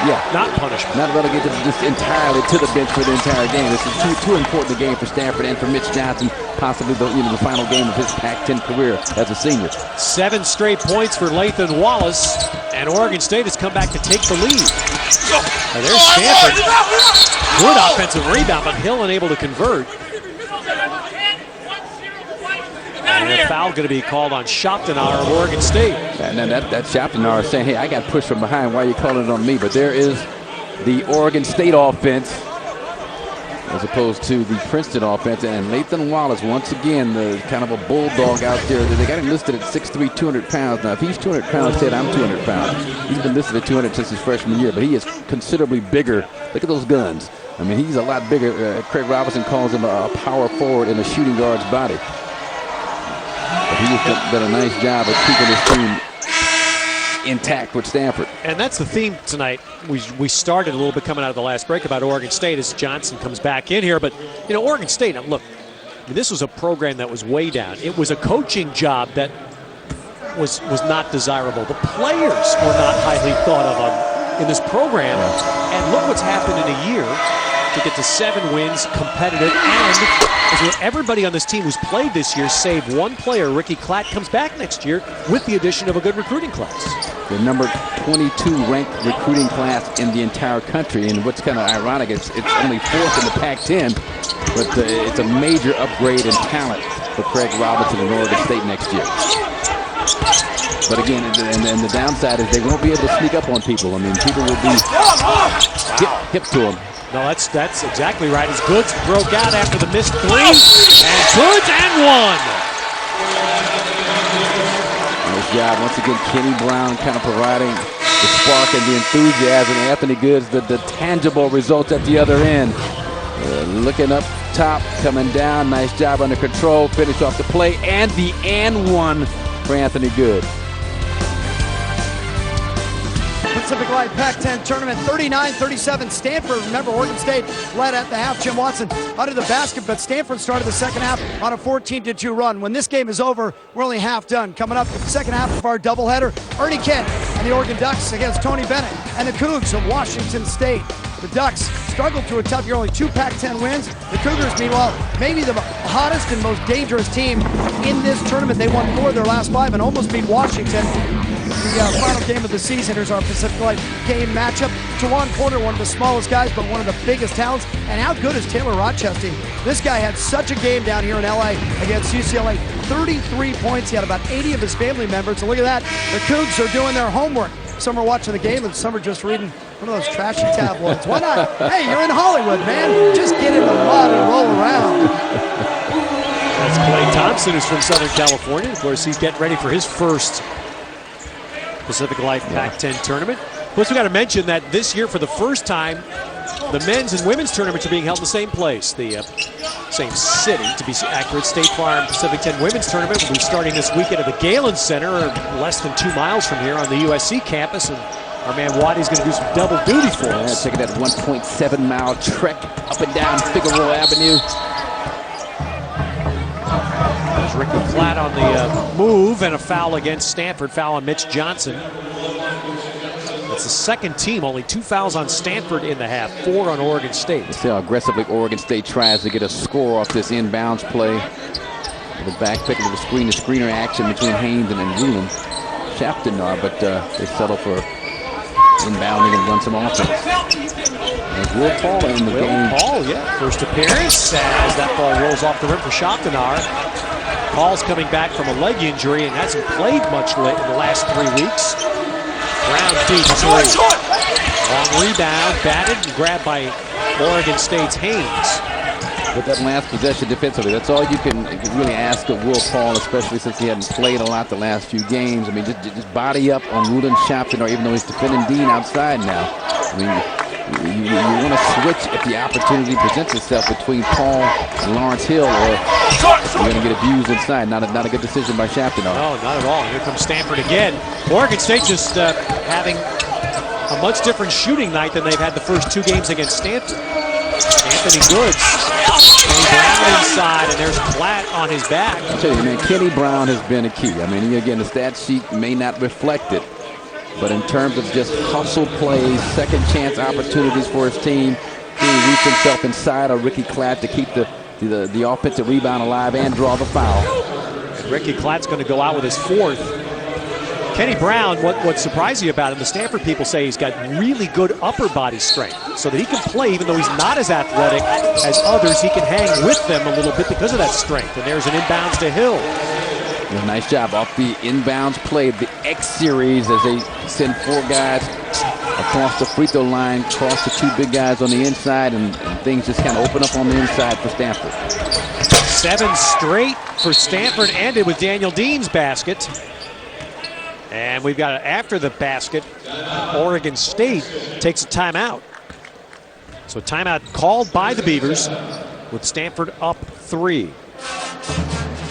Yeah, not punishment. Not relegate them just entirely to the bench for the entire game. This is too important a game for Stanford and for Mitch Johnson, possibly the final game of his Pac-10 career as a senior. 7 straight points for Lathan Wallace, and Oregon State has come back to take the lead. Now there's Stanford. Good offensive rebound, but Hill unable to convert. And a foul going to be called on Schottenhauer of Oregon State. And then that Schottenhauer is saying, hey, I got pushed from behind. Why are you calling it on me? But there is the Oregon State offense as opposed to the Princeton offense. And Lathan Wallace, once again, the kind of a bulldog out there. They got him listed at 6'3", 200 pounds. Now, if he's 200 pounds, said I'm 200 pounds. He's been listed at 200 since his freshman year, but he is considerably bigger. Look at those guns. I mean, he's a lot bigger. Craig Robinson calls him a power forward in a shooting guard's body. But he's done a nice job of keeping his team intact with Stanford. And that's the theme tonight. We started a little bit coming out of the last break about Oregon State as Johnson comes back in here. But, you know, Oregon State, now look, this was a program that was way down. It was a coaching job that was not desirable. The players were not highly thought of in this program. And look what's happened in a year to get to 7 wins, competitive, and everybody on this team who's played this year, save one player, Ricky Klatt, comes back next year with the addition of a good recruiting class. The number 22 ranked recruiting class in the entire country, and what's kind of ironic is it's only 4th in the Pac-10, but it's a major upgrade in talent for Craig Robinson and Oregon State next year. But again, and the downside is they won't be able to sneak up on people. I mean, people will be hip to them. No, that's exactly right. As Goods broke out after the missed 3, and Goods and 1. Nice job. Once again, Kenny Brown kind of providing the spark and the enthusiasm. Anthony Goods, the tangible results at the other end. Looking up top, coming down. Nice job under control. Finish off the play, and the and 1 for Anthony Goods. Pacific Light Pac-10 tournament, 39-37 Stanford. Remember, Oregon State led at the half. Jim Watson under the basket, but Stanford started the second half on a 14-2 run. When this game is over, we're only half done. Coming up the second half of our doubleheader, Ernie Kent and the Oregon Ducks against Tony Bennett and the Cougs of Washington State. The Ducks struggled through a tough year, only 2 Pac-10 wins. The Cougars, meanwhile, maybe the hottest and most dangerous team in this tournament. They won 4 of their last 5 and almost beat Washington. The final game of the season. Here's our Pacific Light game matchup. Tawan Porter, one of the smallest guys, but one of the biggest talents. And how good is Taylor Rochester? This guy had such a game down here in LA against UCLA. 33 points. He had about 80 of his family members. So look at that. The Cougs are doing their homework. Some are watching the game and some are just reading one of those trashy tabloids. Why not? Hey, you're in Hollywood, man. Just get in the mud and roll around. That's Klay Thompson, who's from Southern California. Of course, he's getting ready for his first Pacific Life Pac-10 tournament. Plus, we got to mention that this year, for the first time, the men's and women's tournaments are being held in the same place, the same city, to be accurate. State Farm Pacific 10 Women's Tournament will be starting this weekend at the Galen Center, less than 2 miles from here on the USC campus. And our man Waddy's going to do some double duty for us. Taking that 1.7-mile trek up and down Figueroa Avenue. There's Ricky Klatt on the move, and a foul against Stanford. Foul on Mitch Johnson. That's the second team. Only 2 fouls on Stanford in the half, 4 on Oregon State. Let's see how aggressively Oregon State tries to get a score off this inbounds play. The back pick of the screener action between Haynes and Ruland Shaftenar, but they settle for inbounding and run some offense. There's Will Paul in the game. Paul, first appearance as that ball rolls off the rim for Shaftenar. Paul's coming back from a leg injury and hasn't played much in the last 3 weeks. Brown deep three. Long rebound, batted and grabbed by Oregon State's Haynes. With that last possession defensively, that's all you can really ask of Will Paul, especially since he hadn't played a lot the last few games. I mean, just body up on Ruland Shaftenar, even though he's defending Dean outside now. I mean, you want to switch if the opportunity presents itself between Paul and Lawrence Hill, or you're going to get abused inside. Not a good decision by Shaftenar. No, not at all. Here comes Stanford again. Oregon State just having a much different shooting night than they've had the first 2 games against Stanford. Anthony Goods. Kenny Brown inside, and there's Klatt on his back. I'll tell you, man, Kenny Brown has been a key. I mean, again, the stat sheet may not reflect it, but in terms of just hustle plays, second chance opportunities for his team, he roots himself inside of Ricky Klatt to keep the offensive rebound alive and draw the foul. Ricky Klatt's going to go out with his 4th. Kenny Brown, what surprised you about him, the Stanford people say he's got really good upper body strength, so that he can play even though he's not as athletic as others. He can hang with them a little bit because of that strength. And there's an inbounds to Hill. Yeah, nice job off the inbounds play, the X series, as they send 4 guys across the free throw line, cross the 2 big guys on the inside, and things just kind of open up on the inside for Stanford. 7 straight for Stanford, ended with Daniel Dean's basket. And we've got, after the basket, Oregon State takes a timeout. So timeout called by the Beavers with Stanford up 3.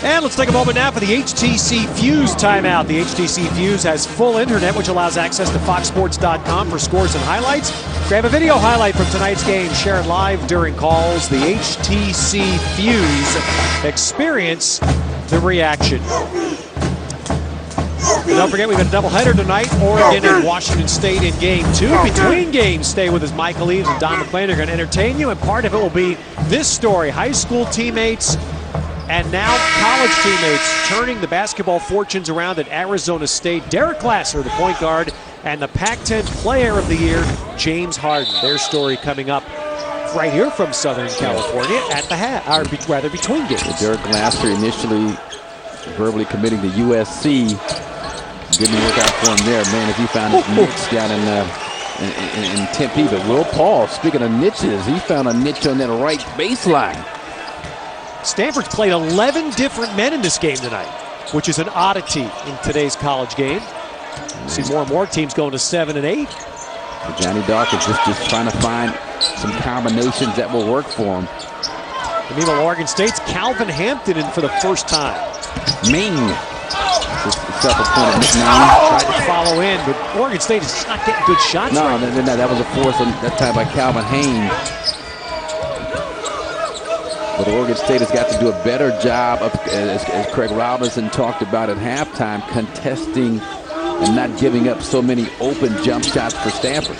And let's take a moment now for the HTC Fuse timeout. The HTC Fuse has full internet, which allows access to foxsports.com for scores and highlights. Grab a video highlight from tonight's game, share it live during calls. The HTC Fuse. Experience the reaction. And don't forget, we've got a doubleheader tonight. Oregon and Washington State in Game 2. Between games, stay with us. Michael Eaves and Don McClain are going to entertain you, and part of it will be this story. High school teammates and now college teammates turning the basketball fortunes around at Arizona State. Derek Glasser, the point guard, and the Pac-10 Player of the Year, James Harden. Their story coming up right here from Southern California at the between games. Derek Glasser initially verbally committing to USC. Didn't work out for him there. Man, if he found his niche down in Tempe. But Will Paul, speaking of niches, he found a niche on that right baseline. Stanford's played 11 different men in this game tonight, which is an oddity in today's college game. See more and more teams going to 7 and 8. Johnny Dawkins just trying to find some combinations that will work for him. Meanwhile, Oregon State's Calvin Hampton in for the first time. Ming. Self-appointed nickname. Tried to follow in, but Oregon State is not getting good shots. No, right no, that was a force on that time by Calvin Haynes. But Oregon State has got to do a better job of, as Craig Robinson talked about at halftime, contesting and not giving up so many open jump shots for Stanford.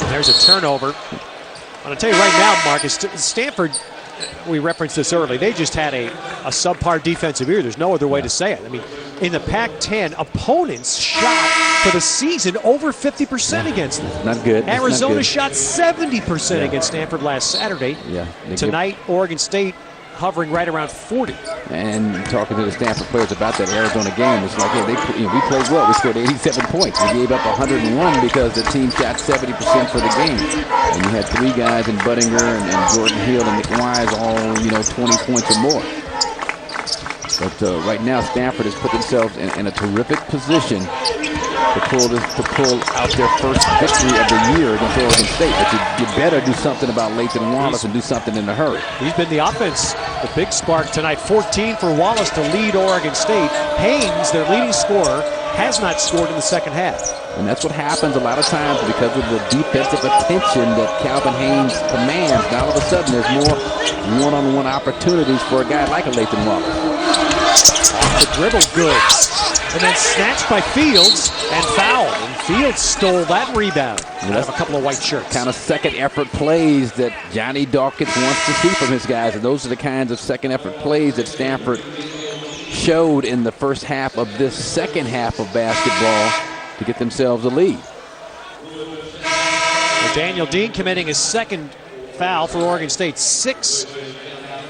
And there's a turnover. I'm going to tell you right now, Marcus, Stanford, we referenced this early, they just had a subpar defensive year. There's no other way to say it. I mean, in the Pac-10, opponents shot for the season over 50% against them. Not good. Arizona not good. shot 70% against Stanford last Saturday. Yeah. Tonight, Oregon State hovering right around 40. And talking to the Stanford players about that Arizona game, it's like, hey, we played well. We scored 87 points. We gave up 101 because the team shot 70% for the game. And you had 3 guys in Budinger and Jordan Hill and Nick Wise all, 20 points or more. But right now, Stanford has put themselves in a terrific position to pull out their first victory of the year against Oregon State. But you better do something about Lathan Wallace and do something in a hurry. He's been the offense, the big spark tonight. 14 for Wallace to lead Oregon State. Haynes, their leading scorer, has not scored in the second half. And that's what happens a lot of times because of the defensive attention that Calvin Haynes commands. Now all of a sudden there's more one-on-one opportunities for a guy like a Lathan Wallace. Off the dribble, good. And then snatched by Fields and fouled. And Fields stole that rebound out of a couple of white shirts. Kind of second effort plays that Johnny Dawkins wants to see from his guys. And those are the kinds of second effort plays that Stanford showed in the first half of this second half of basketball to get themselves a lead. And Daniel Dean committing his second foul for Oregon State. 6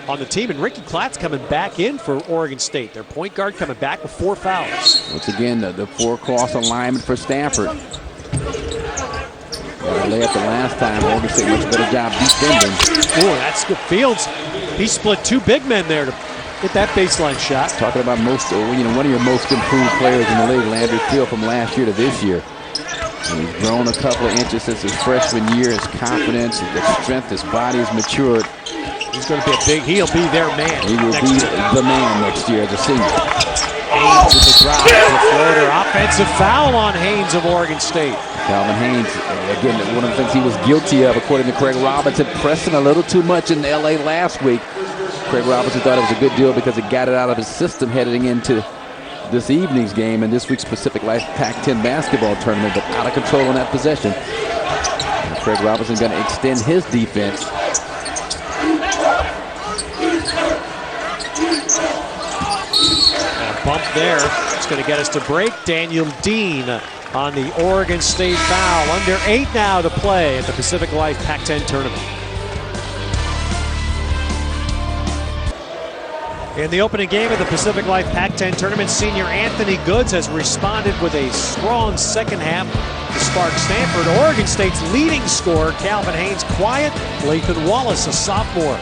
on the team, and Ricky Klatt's coming back in for Oregon State. Their point guard coming back with 4 fouls. Once again, the 4-cross alignment for Stanford. Lay up the last time. Oregon State much better job defending. Oh, that's good. Fields, he split 2 big men there to get that baseline shot. Talking about one of your most improved players in the league, Landry Field, from last year to this year. And he's grown a couple of inches since his freshman year. His confidence, his strength, his body has matured. He's going to be he'll be their man. He will be the man next year as a senior. Haynes with the drive, the floater. Offensive foul on Haynes of Oregon State. Calvin Haynes, again, one of the things he was guilty of, according to Craig Robinson, pressing a little too much in L.A. last week. Craig Robinson thought it was a good deal because it got it out of his system heading into this evening's game and this week's Pacific Life Pac-10 basketball tournament, but out of control on that possession. And Craig Robinson going to extend his defense. And a bump there. It's going to get us to break. Daniel Dean on the Oregon State foul. Under 8 now to play at the Pacific Life Pac-10 tournament. In the opening game of the Pacific Life Pac-10 tournament, senior Anthony Goods has responded with a strong second half to spark Stanford. Oregon State's leading scorer, Calvin Haynes, quiet. Lathan Wallace, a sophomore,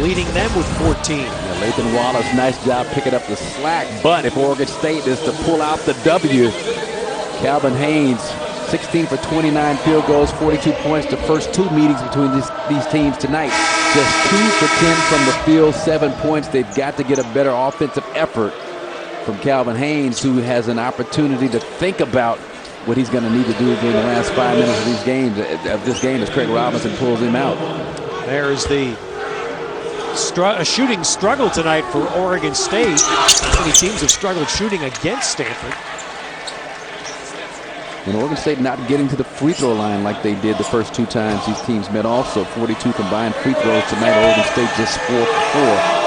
leading them with 14. Yeah, Lathan Wallace, nice job picking up the slack. But if Oregon State is to pull out the W, Calvin Haynes 16 for 29 field goals, 42 points. The first 2 meetings between these teams tonight. Just 2 for 10 from the field, 7 points. They've got to get a better offensive effort from Calvin Haynes, who has an opportunity to think about what he's going to need to do during the last 5 minutes of this game as Craig Robinson pulls him out. There's the shooting struggle tonight for Oregon State. Many teams have struggled shooting against Stanford. And Oregon State not getting to the free throw line like they did the first 2 times these teams met. Also, 42 combined free throws tonight. Oregon State just 4 for 4.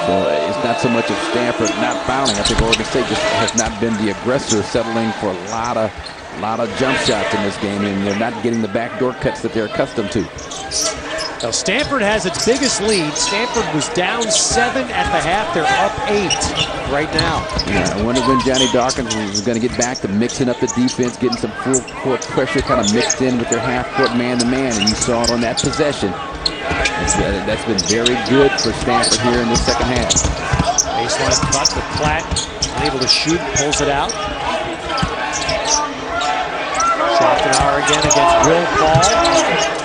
So it's not so much of Stanford not fouling. I think Oregon State just has not been the aggressor, settling for a lot of jump shots in this game, and they're not getting the backdoor cuts that they're accustomed to. Now Stanford has its biggest lead. Stanford was down 7 at the half. They're up 8 right now. Yeah, I wonder when Johnny Dawkins was going to get back to mixing up the defense, getting some full court pressure kind of mixed in with their half-court man-to-man, and you saw it on that possession. That's been very good for Stanford here in the second half. Baseline cut, but Platt unable to shoot, pulls it out. Schaftenauer again against Will Paul.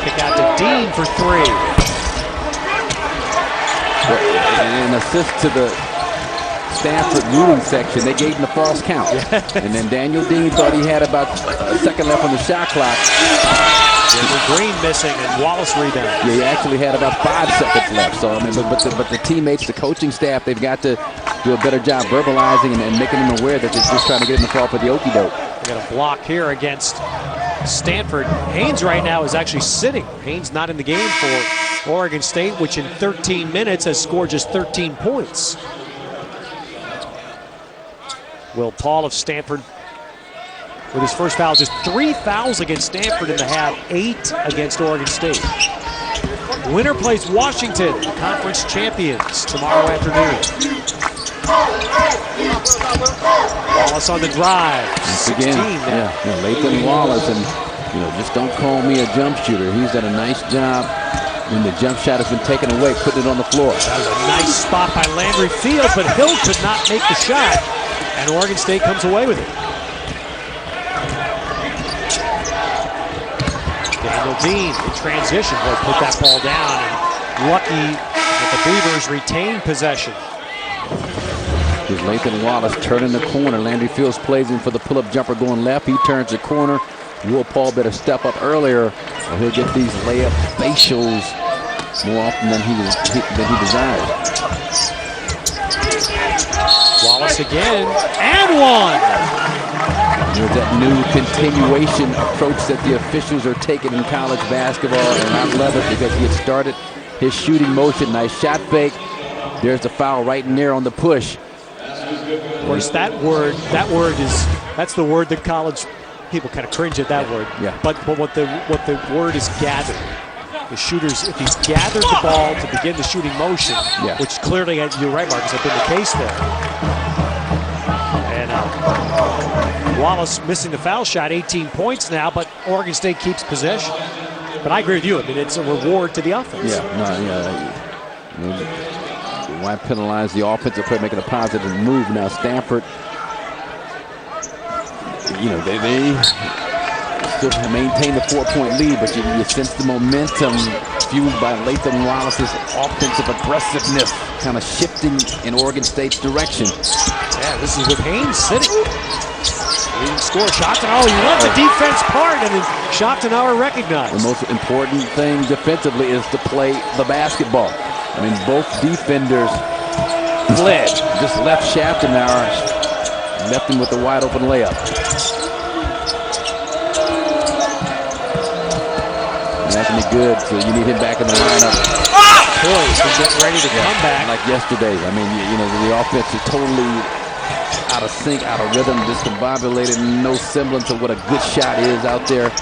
Kick out to Dean for 3. An assist to the Stanford rooting section. They gave him the false count. And then Daniel Dean thought he had about a second left on the shot clock. Green missing and Wallace rebound. Yeah, he actually had about 5 seconds left. So I mean, but the teammates, the coaching staff, they've got to do a better job verbalizing and making them aware that they're just trying to get him to fall for the okie doke. They got a block here against Stanford. Haynes right now is actually sitting. Haynes not in the game for Oregon State, which in 13 minutes has scored just 13 points. Will Paul of Stanford with his first foul. Just 3 fouls against Stanford in the half, 8 against Oregon State. Winner plays Washington, conference champions, tomorrow afternoon. Wallace on the drive. 16 now. Lathan Wallace, and just don't call me a jump shooter. He's done a nice job when the jump shot has been taken away, putting it on the floor. That was a nice spot by Landry Fields, but Hill could not make the shot, and Oregon State comes away with it. Daniel Dean in transition will put that ball down, and lucky that the Beavers retain possession. Here's Lathan Wallace turning the corner. Landry Fields plays in for the pull-up jumper going left. He turns the corner. Will Paul better step up earlier, or he'll get these layup facials more often than he desires. Wallace again, and one! There's that new continuation approach that the officials are taking in college basketball, and I love it because he had started his shooting motion. Nice shot fake. There's the foul right in there on the push. Of course, that's the word that college people kind of cringe at that word. Yeah. But what the word is gathered. The shooters, if he's gathered the ball to begin the shooting motion, which clearly, you're right, Marcus, have been the case there. And Wallace missing the foul shot, 18 points now, but Oregon State keeps possession. But I agree with you. I mean, it's a reward to the offense. Why penalize the offensive play, making a positive move? Now Stanford, they still maintain the 4-point lead, but you sense the momentum fueled by Lathan Wallace's offensive aggressiveness kind of shifting in Oregon State's direction. Yeah, this is with Haynes sitting. Leading score, Schaftenauer, you let the defense part, and then Schaftenauer recognized. The most important thing defensively is to play the basketball. I mean, both defenders bled. Just left Schaftenauer, left him with a wide open layup. Anthony Good, so you need him back in the lineup. Boy, he's getting ready to come back. Like yesterday. I mean, the offense is totally out of sync, out of rhythm, discombobulated, no semblance of what a good shot is out there.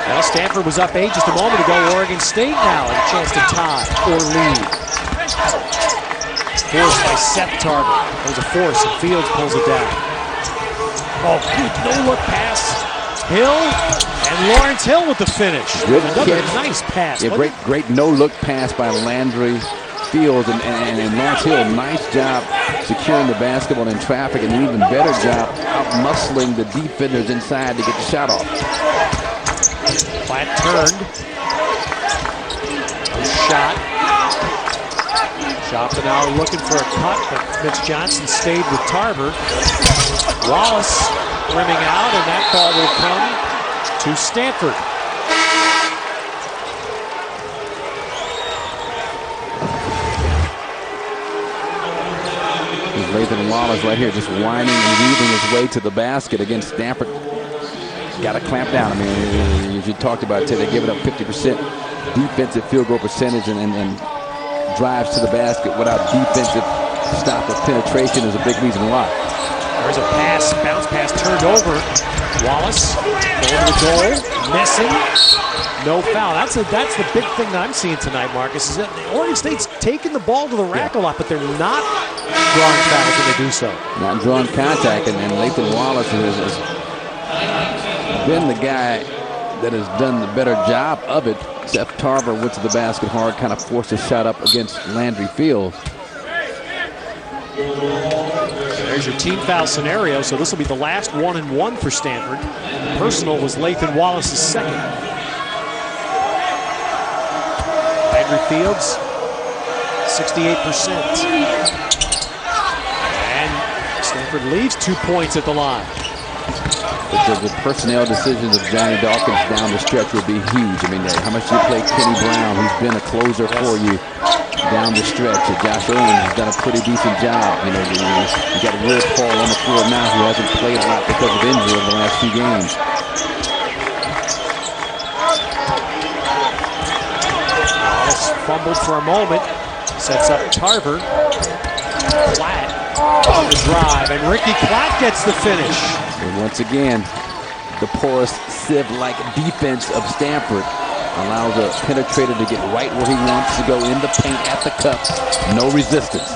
Well, Stanford was up 8 just a moment ago. Oregon State now has a chance to tie or lead. Forced by Seth Tarver. There's a force, and Fields pulls it down. Oh, good no-look pass. Hill, and Lawrence Hill with the finish. Good Another catch. nice pass. Yeah, great no-look pass by Landry Fields and Lawrence Hill, nice job securing the basketball in traffic, and an even better job out-muscling the defenders inside to get the shot off. Platt turned. A shot. Schopenhauer looking for a cut, but Mitch Johnson stayed with Tarver. Wallace rimming out, and that ball will come to Stanford. Lathan Wallace right here just whining and weaving his way to the basket against Stanford. Got to clamp down. I mean, as you talked about, Ted, they give it up 50% defensive field goal percentage and drives to the basket without defensive stop of penetration is a big reason why. There's a pass, bounce pass turned over. Wallace going to the goal, missing. No foul. That's the big thing that I'm seeing tonight, Marcus, is that Oregon State's taking the ball to the rack a lot, but they're not drawing fouls when they do so. Not drawing contact, and Lathan Wallace has been the guy that has done the better job of it. Seth Tarver went to the basket hard, kind of forced a shot up against Landry Fields. There's your team foul scenario, so this will be the last 1-and-1 for Stanford. Personal was Lathan Wallace's second. Landry Fields, 68%. And Stanford leaves 2 points at the line. The personnel decisions of Johnny Dawkins down the stretch will be huge. I mean, how much do you play Kenny Brown, who's been a closer for you down the stretch? Josh Owens has done a pretty decent job. You know, you got Will Paul on the floor now, who hasn't played a lot because of injury in the last few games. Wallace fumbled for a moment, sets up Tarver. Platt on the drive, and Ricky Platt gets the finish. And once again, the porous sieve-like defense of Stanford allows a penetrator to get right where he wants to go in the paint at the cup. No resistance.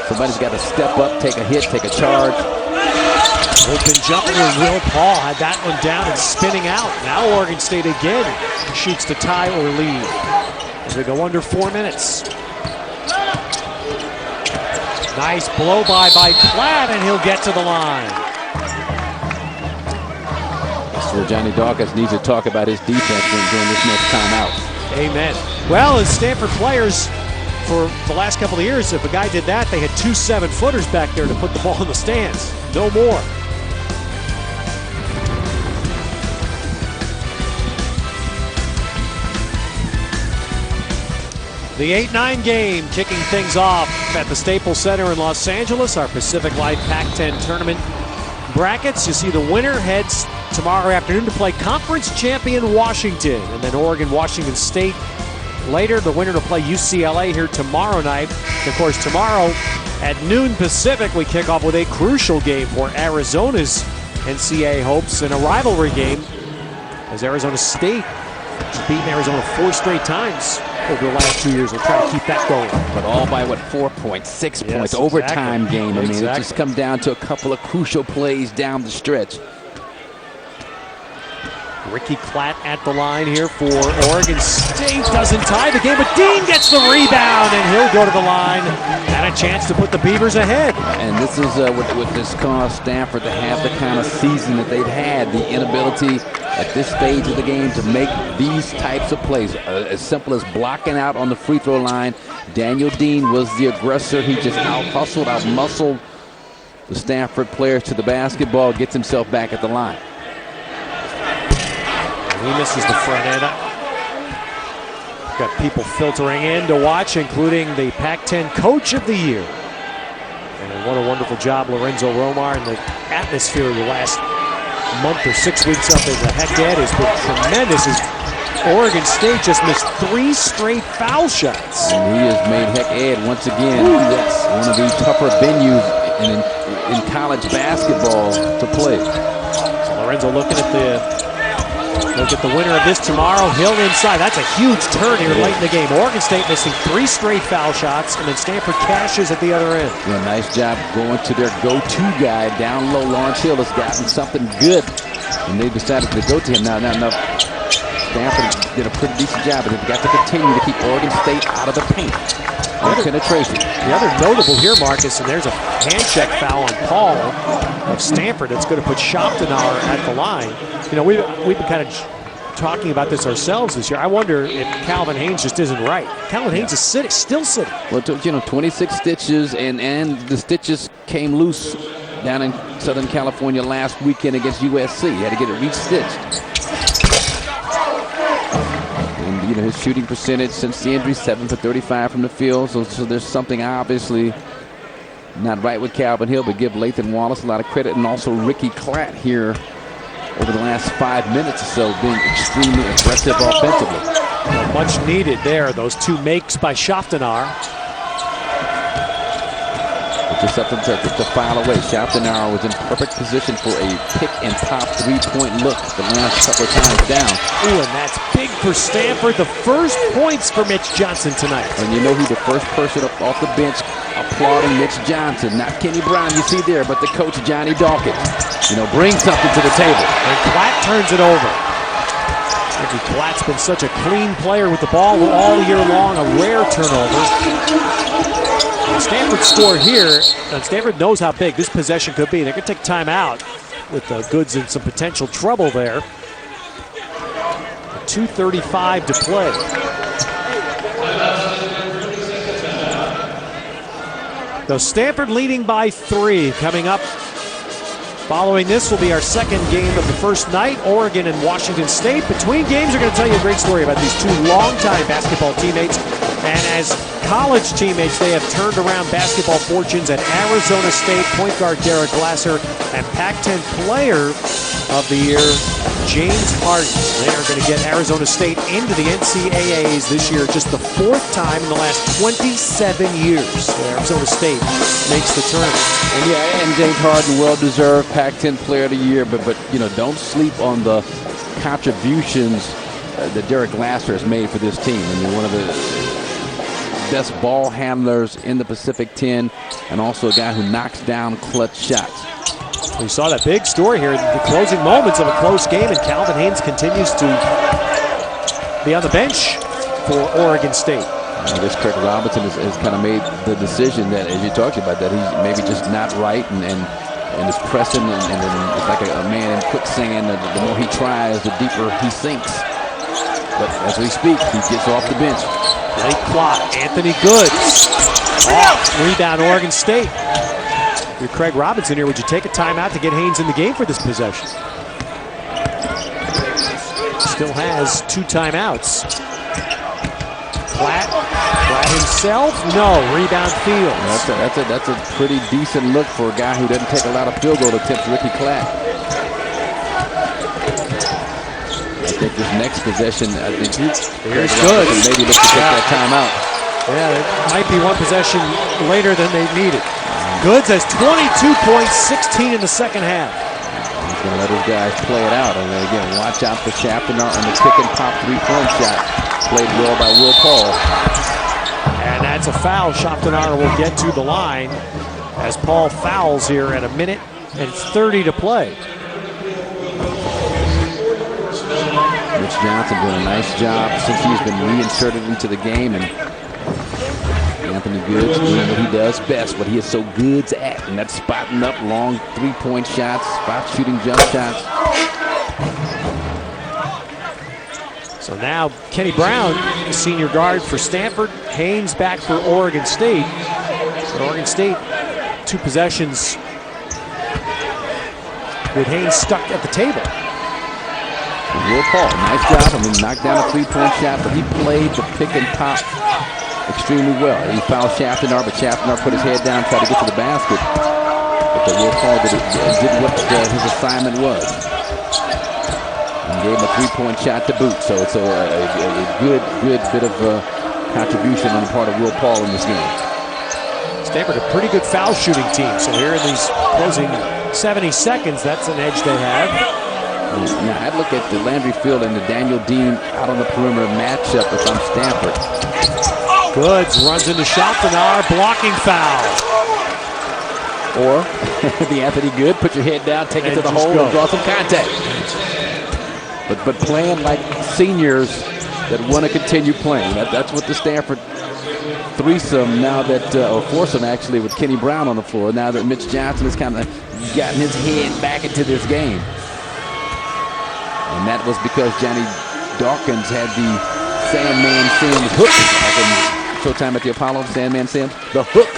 Somebody's got to step up, take a hit, take a charge. Open jumper with Will Paul had that one down and spinning out. Now Oregon State again shoots to tie or lead as they go under 4 minutes. Nice blow by Platt, and he'll get to the line. So Johnny Dawkins needs to talk about his defense during this next timeout. Amen. Well, as Stanford players for the last couple of years, if a guy did that, they had 2 7-footers back there to put the ball in the stands. No more. The 8-9 game kicking things off at the Staples Center in Los Angeles. Our Pacific Life Pac-10 tournament brackets. You see the winner heads tomorrow afternoon to play conference champion Washington, and then Oregon, Washington State later. The winner to play UCLA here tomorrow night. Of course, tomorrow at noon Pacific, we kick off with a crucial game for Arizona's NCAA hopes in a rivalry game, as Arizona State has beaten Arizona 4 straight times over the last 2 years. We'll try to keep that going. But all by, what, 4 points, 6 points, overtime exactly. game. I mean, it just comes down to a couple of crucial plays down the stretch. Ricky Platt at the line here for Oregon State. Doesn't tie the game, but Dean gets the rebound, and he'll go to the line. And a chance to put the Beavers ahead. And this is what this caused Stanford to have the kind of season that they've had. The inability at this stage of the game to make these types of plays. As simple as blocking out on the free throw line. Daniel Dean was the aggressor. He just out-hustled, out-muscled the Stanford players to the basketball, gets himself back at the line. He misses the front end. Got people filtering in to watch, including the Pac-10 Coach of the Year. And what a wonderful job Lorenzo Romar, and the atmosphere of the last month or 6 weeks up in the Heck Ed has been tremendous. As Oregon State just missed 3 straight foul shots. And he has made Heck Ed once again one of the tougher venues in college basketball to play. So Lorenzo looking at the winner of this tomorrow. Hill inside. That's a huge turn here late in the game. Oregon State missing 3 straight foul shots, and then Stanford cashes at the other end. Yeah, nice job going to their go-to guy down low. Lawrence Hill has gotten something good, and they decided to go to him. Now, Stanford did a pretty decent job, but they've got to continue to keep Oregon State out of the paint. on penetration. The other notable here, Marcus, and there's a hand check foul on Paul of Stanford that's going to put Schoptenauer at the line. You know, we've been kind of talking about this ourselves this year. I wonder if Calvin Haynes just isn't right. Calvin Haynes is still sitting. Well, 26 stitches, and the stitches came loose down in Southern California last weekend against USC. He had to get it re-stitched. And, his shooting percentage since the injury, 7 for 35 from the field. So there's something obviously not right with Calvin Hill, but give Lathan Wallace a lot of credit, and also Ricky Klatt here over the last 5 minutes or so, being extremely aggressive offensively. Well, much needed there, those two makes by Schoptenauer. Just something to file away. Schoptenauer was in perfect position for a pick-and-pop three-point look the last couple of times down. Ooh, and that's big for Stanford. The first points for Mitch Johnson tonight. And you know who the first person up off the bench applauding Mitch Johnson? Not Kenny Brown, you see there, but the coach, Johnny Dawkins. Brings something to the table. And Klatt turns it over. Ricky Klatt's been such a clean player with the ball all year long, a rare turnover. Stanford scored here, and Stanford knows how big this possession could be. They're going to take time out with the Goods in some potential trouble there. 2:35 to play. So Stanford leading by 3 coming up. Following this will be our second game of the first night, Oregon and Washington State. Between games, we're going to tell you a great story about these two longtime basketball teammates. And as college teammates, they have turned around basketball fortunes at Arizona State. Point guard Derek Glasser and Pac-10 Player of the Year, James Harden. They are going to get Arizona State into the NCAAs this year, just the 4th time in the last 27 years that Arizona State makes the tournament. And James Harden, well-deserved Pac-10 Player of the Year, but don't sleep on the contributions that Derek Glasser has made for this team. One of the best ball handlers in the Pacific 10, and also a guy who knocks down clutch shots. We saw that big story here, the closing moments of a close game, and Calvin Haynes continues to be on the bench for Oregon State. I guess Craig Robinson has kind of made the decision that, as you talked about, that he's maybe just not right and is pressing, and it's like a man in quicksand. The more he tries, the deeper he sinks. But as we speak, he gets off the bench. Late clock, Anthony Goods. Rebound, Oregon State. You're Craig Robinson here. Would you take a timeout to get Haynes in the game for this possession? Still has 2 timeouts. Klatt himself? No. Rebound Fields. That's a pretty decent look for a guy who doesn't take a lot of field goal attempts, Ricky Klatt. I think this next possession, here's Goods. Maybe look to take that timeout. Yeah, it might be one possession later than they needed. Goods has 22 points, 16 in the second half. He's going to let his guys play it out. And again, watch out for Schoptenauer on the pick-and-pop three-point shot. Played well by Will Paul. And that's a foul. Schoptenauer will get to the line as Paul fouls here at 1 minute, and it's 30 to play. Mitch Johnson doing a nice job since he's been reinserted into the game, and Anthony Goods doing what he does best, what he is so good at, and that's spotting up long three-point shots, spot shooting jump shots. So now Kenny Brown, senior guard for Stanford. Haynes back for Oregon State. So Oregon State, 2 possessions with Haynes stuck at the table. Will Paul, nice job. Knocked down a three-point shot, but he played the pick and pop extremely well. He fouled Schoptenauer, but Schoptenauer put his head down, tried to get to the basket. But Will Paul did what his assignment was. And gave him a three-point shot to boot. So it's a good bit of contribution on the part of Will Paul in this game. Stanford, a pretty good foul shooting team. So here in these closing 70 seconds, that's an edge they have. Now, I'd look at the Landry Field and the Daniel Dean out on the perimeter matchup if I'm Stanford. Goods runs into Schoptenauer, blocking foul. Or the Anthony Good, put your head down, take it to the hole, and draw some contact. But playing like seniors that want to continue playing. That's what the Stanford threesome now that, or foursome actually, with Kenny Brown on the floor. Now that Mitch Johnson has kind of gotten his head back into this game. And that was because Johnny Dawkins had the Sandman Sims hook back in Showtime at the Apollo. Sandman Sims, the hook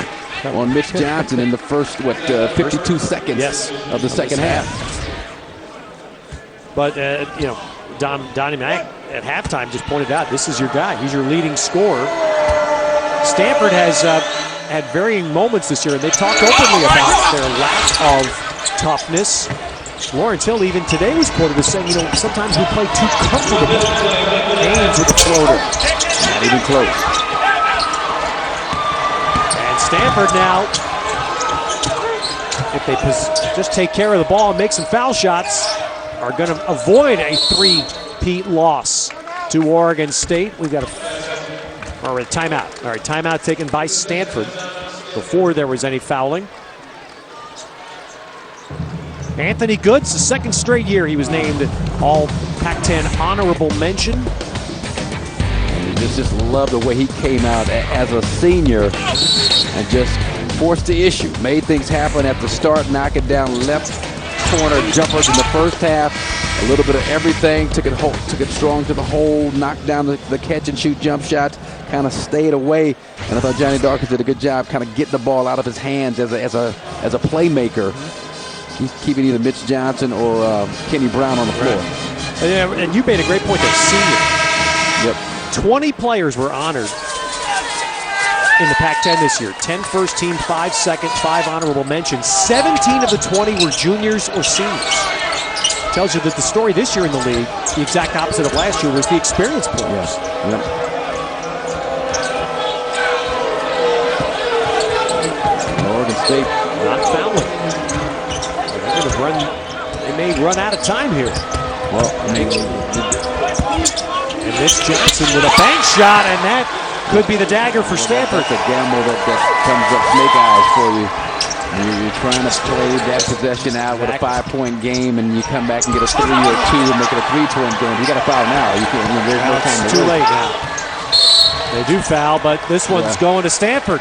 on Mitch Johnson in the first, 52 seconds of the second half. But, Donnie Mack at halftime just pointed out, this is your guy. He's your leading scorer. Stanford has had varying moments this year, and they talked openly about their lack of toughness. Lawrence Hill even today was quoted as saying, sometimes we play too comfortable. Haynes with a floater. Not even close. And Stanford now, if they just take care of the ball and make some foul shots, are going to avoid a three-peat loss to Oregon State. We've got a timeout. All right, timeout taken by Stanford before there was any fouling. Anthony Goods, the second straight year he was named All Pac-10 Honorable Mention. And just love the way he came out as a senior and just forced the issue. Made things happen at the start, knocking down left corner jumpers in the first half. A little bit of everything, took it strong to the hole, knocked down the catch and shoot jump shots, kind of stayed away. And I thought Johnny Dawkins did a good job kind of getting the ball out of his hands as a playmaker. He's keeping either Mitch Johnson or Kenny Brown on the floor. Right. And you made a great point there, senior. Yep. 20 players were honored in the Pac-10 this year. 10 first team, 5 second, 5 honorable mentions. 17 of the 20 were juniors or seniors. Tells you that the story this year in the league, the exact opposite of last year, was the experienced players. Yes. Yep. Oregon State not fouling. They may run out of time here. Well, and Mitch Johnson with a bank shot, and that could be the dagger for Stanford. That's a gamble that comes up snake eyes for you. You're trying to play that possession out with a 5-point game, and you come back and get a 3 or 2 and make it a 3-point game. You got to foul now. You can't. There's no time. It's too late now. They do foul, but this one's going to Stanford.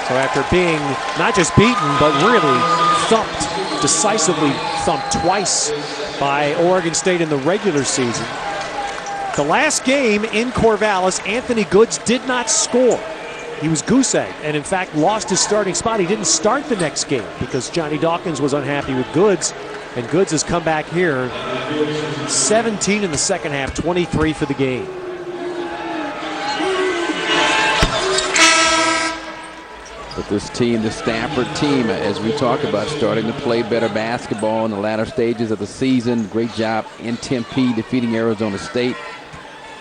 So after being not just beaten, but really thumped, decisively thumped twice by Oregon State in the regular season. The last game in Corvallis, Anthony Goods did not score. He was goose-egged and, in fact, lost his starting spot. He didn't start the next game because Johnny Dawkins was unhappy with Goods, and Goods has come back here. 17 in the second half, 23 for the game. But this team, the Stanford team, as we talk about, starting to play better basketball in the latter stages of the season. Great job in Tempe defeating Arizona State.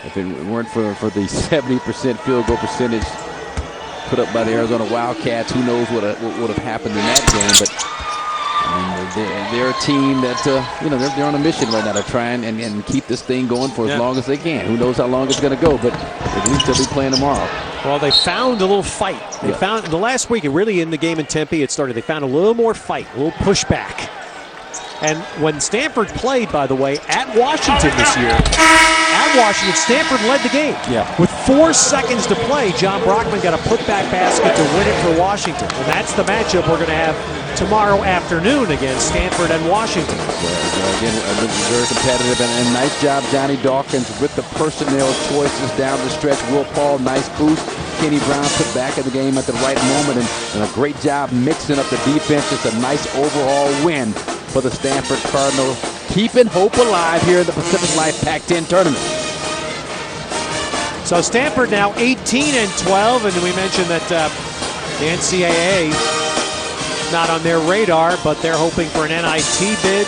If it weren't for the 70% field goal percentage put up by the Arizona Wildcats, who knows what would have happened in that game. But they're a team that they're on a mission right now to try and keep this thing going for as long as they can. Who knows how long it's going to go, but at least they'll be playing tomorrow. Well, they found a little fight. They found the last week, really in the game in Tempe, it started. They found a little more fight, a little pushback. And when Stanford played, by the way, at Washington this year, Stanford led the game. With 4 seconds to play, John Brockman got a putback basket to win it for Washington. And that's the matchup we're going to have tomorrow afternoon against Stanford and Washington. Again, very competitive, and nice job, Johnny Dawkins, with the personnel choices down the stretch. Will Paul, nice boost. Kenny Brown put back in the game at the right moment, and a great job mixing up the defense. Just a nice overall win for the Stanford Cardinals, keeping hope alive here in the Pacific Life Pac-10 tournament. So Stanford now 18-12, and we mentioned that the NCAA not on their radar, but they're hoping for an NIT bid.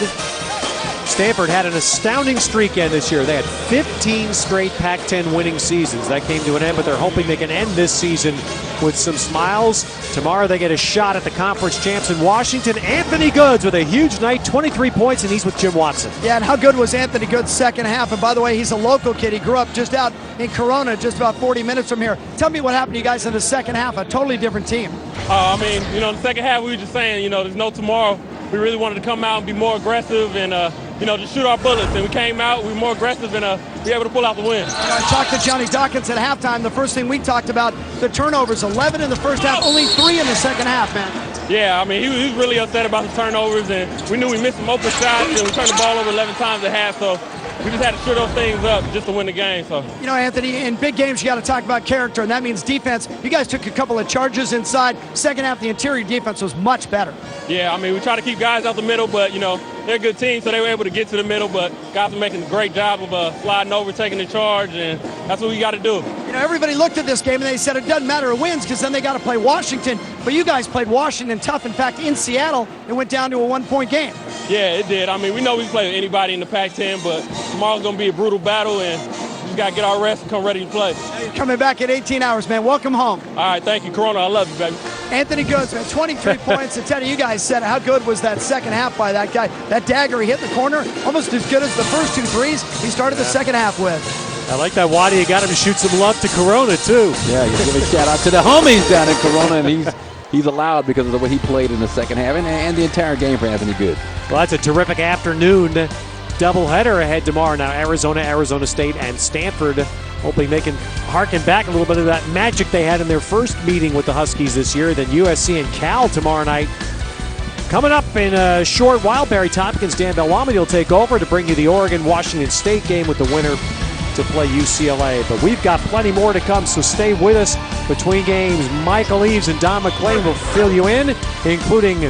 Stanford had an astounding streak end this year. They had 15 straight Pac-10 winning seasons. That came to an end, but they're hoping they can end this season with some smiles. Tomorrow they get a shot at the conference champs in Washington. Anthony Goods with a huge night, 23 points, and he's with Jim Watson. Yeah, and how good was Anthony Goods' second half? And by the way, he's a local kid. He grew up just out in Corona, just about 40 minutes from here. Tell me what happened to you guys in the second half, a totally different team. In the second half, we were just saying, there's no tomorrow. We really wanted to come out and be more aggressive and just shoot our bullets. And we came out, we were more aggressive, and be able to pull out the win. I talked to Johnny Dawkins at halftime. The first thing we talked about, the turnovers, 11 in the first half, only 3 in the second half, man. Yeah, I mean, he was really upset about the turnovers, and we knew we missed some open shots, and we turned the ball over 11 times at half, so we just had to sure those things up just to win the game. So, Anthony, in big games, you got to talk about character, and that means defense. You guys took a couple of charges inside. Second half, the interior defense was much better. Yeah, I mean, we try to keep guys out the middle, but, they're a good team, so they were able to get to the middle, but guys are making a great job of sliding over, taking the charge, and that's what we got to do. Everybody looked at this game, and they said it doesn't matter who wins because then they got to play Washington, but you guys played Washington tough. In fact, in Seattle, it went down to a 1-point game. Yeah, it did. I mean, we know we can play with anybody in the Pac-10, but tomorrow's going to be a brutal battle, and we just got to get our rest and come ready to play. You're coming back in 18 hours, man. Welcome home. All right, thank you, Corona. I love you, baby. Anthony Goods, man, 23 points. And Teddy, you guys said how good was that second half by that guy? That dagger he hit in the corner, almost as good as the first 2 threes he started the second half with. I like that Waddy. You got him to shoot some love to Corona, too. Yeah, you give a shout out to the homies down in Corona, and he's allowed because of the way he played in the second half and the entire game for Anthony Good. Well, that's a terrific afternoon doubleheader ahead tomorrow. Now, Arizona State, and Stanford. Hoping they can harken back a little bit of that magic they had in their first meeting with the Huskies this year. Then USC and Cal tomorrow night. Coming up in a short while, Barry Tompkins, Dan Belwamity will take over to bring you the Oregon-Washington State game with the winner to play UCLA. But we've got plenty more to come, so stay with us between games. Michael Eaves and Don McClain will fill you in, including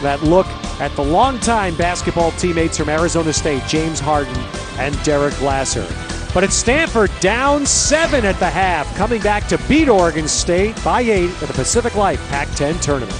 that look at the longtime basketball teammates from Arizona State, James Harden and Derek Glasser. But it's Stanford down 7 at the half, coming back to beat Oregon State by 8 at the Pacific Life Pac-10 tournament.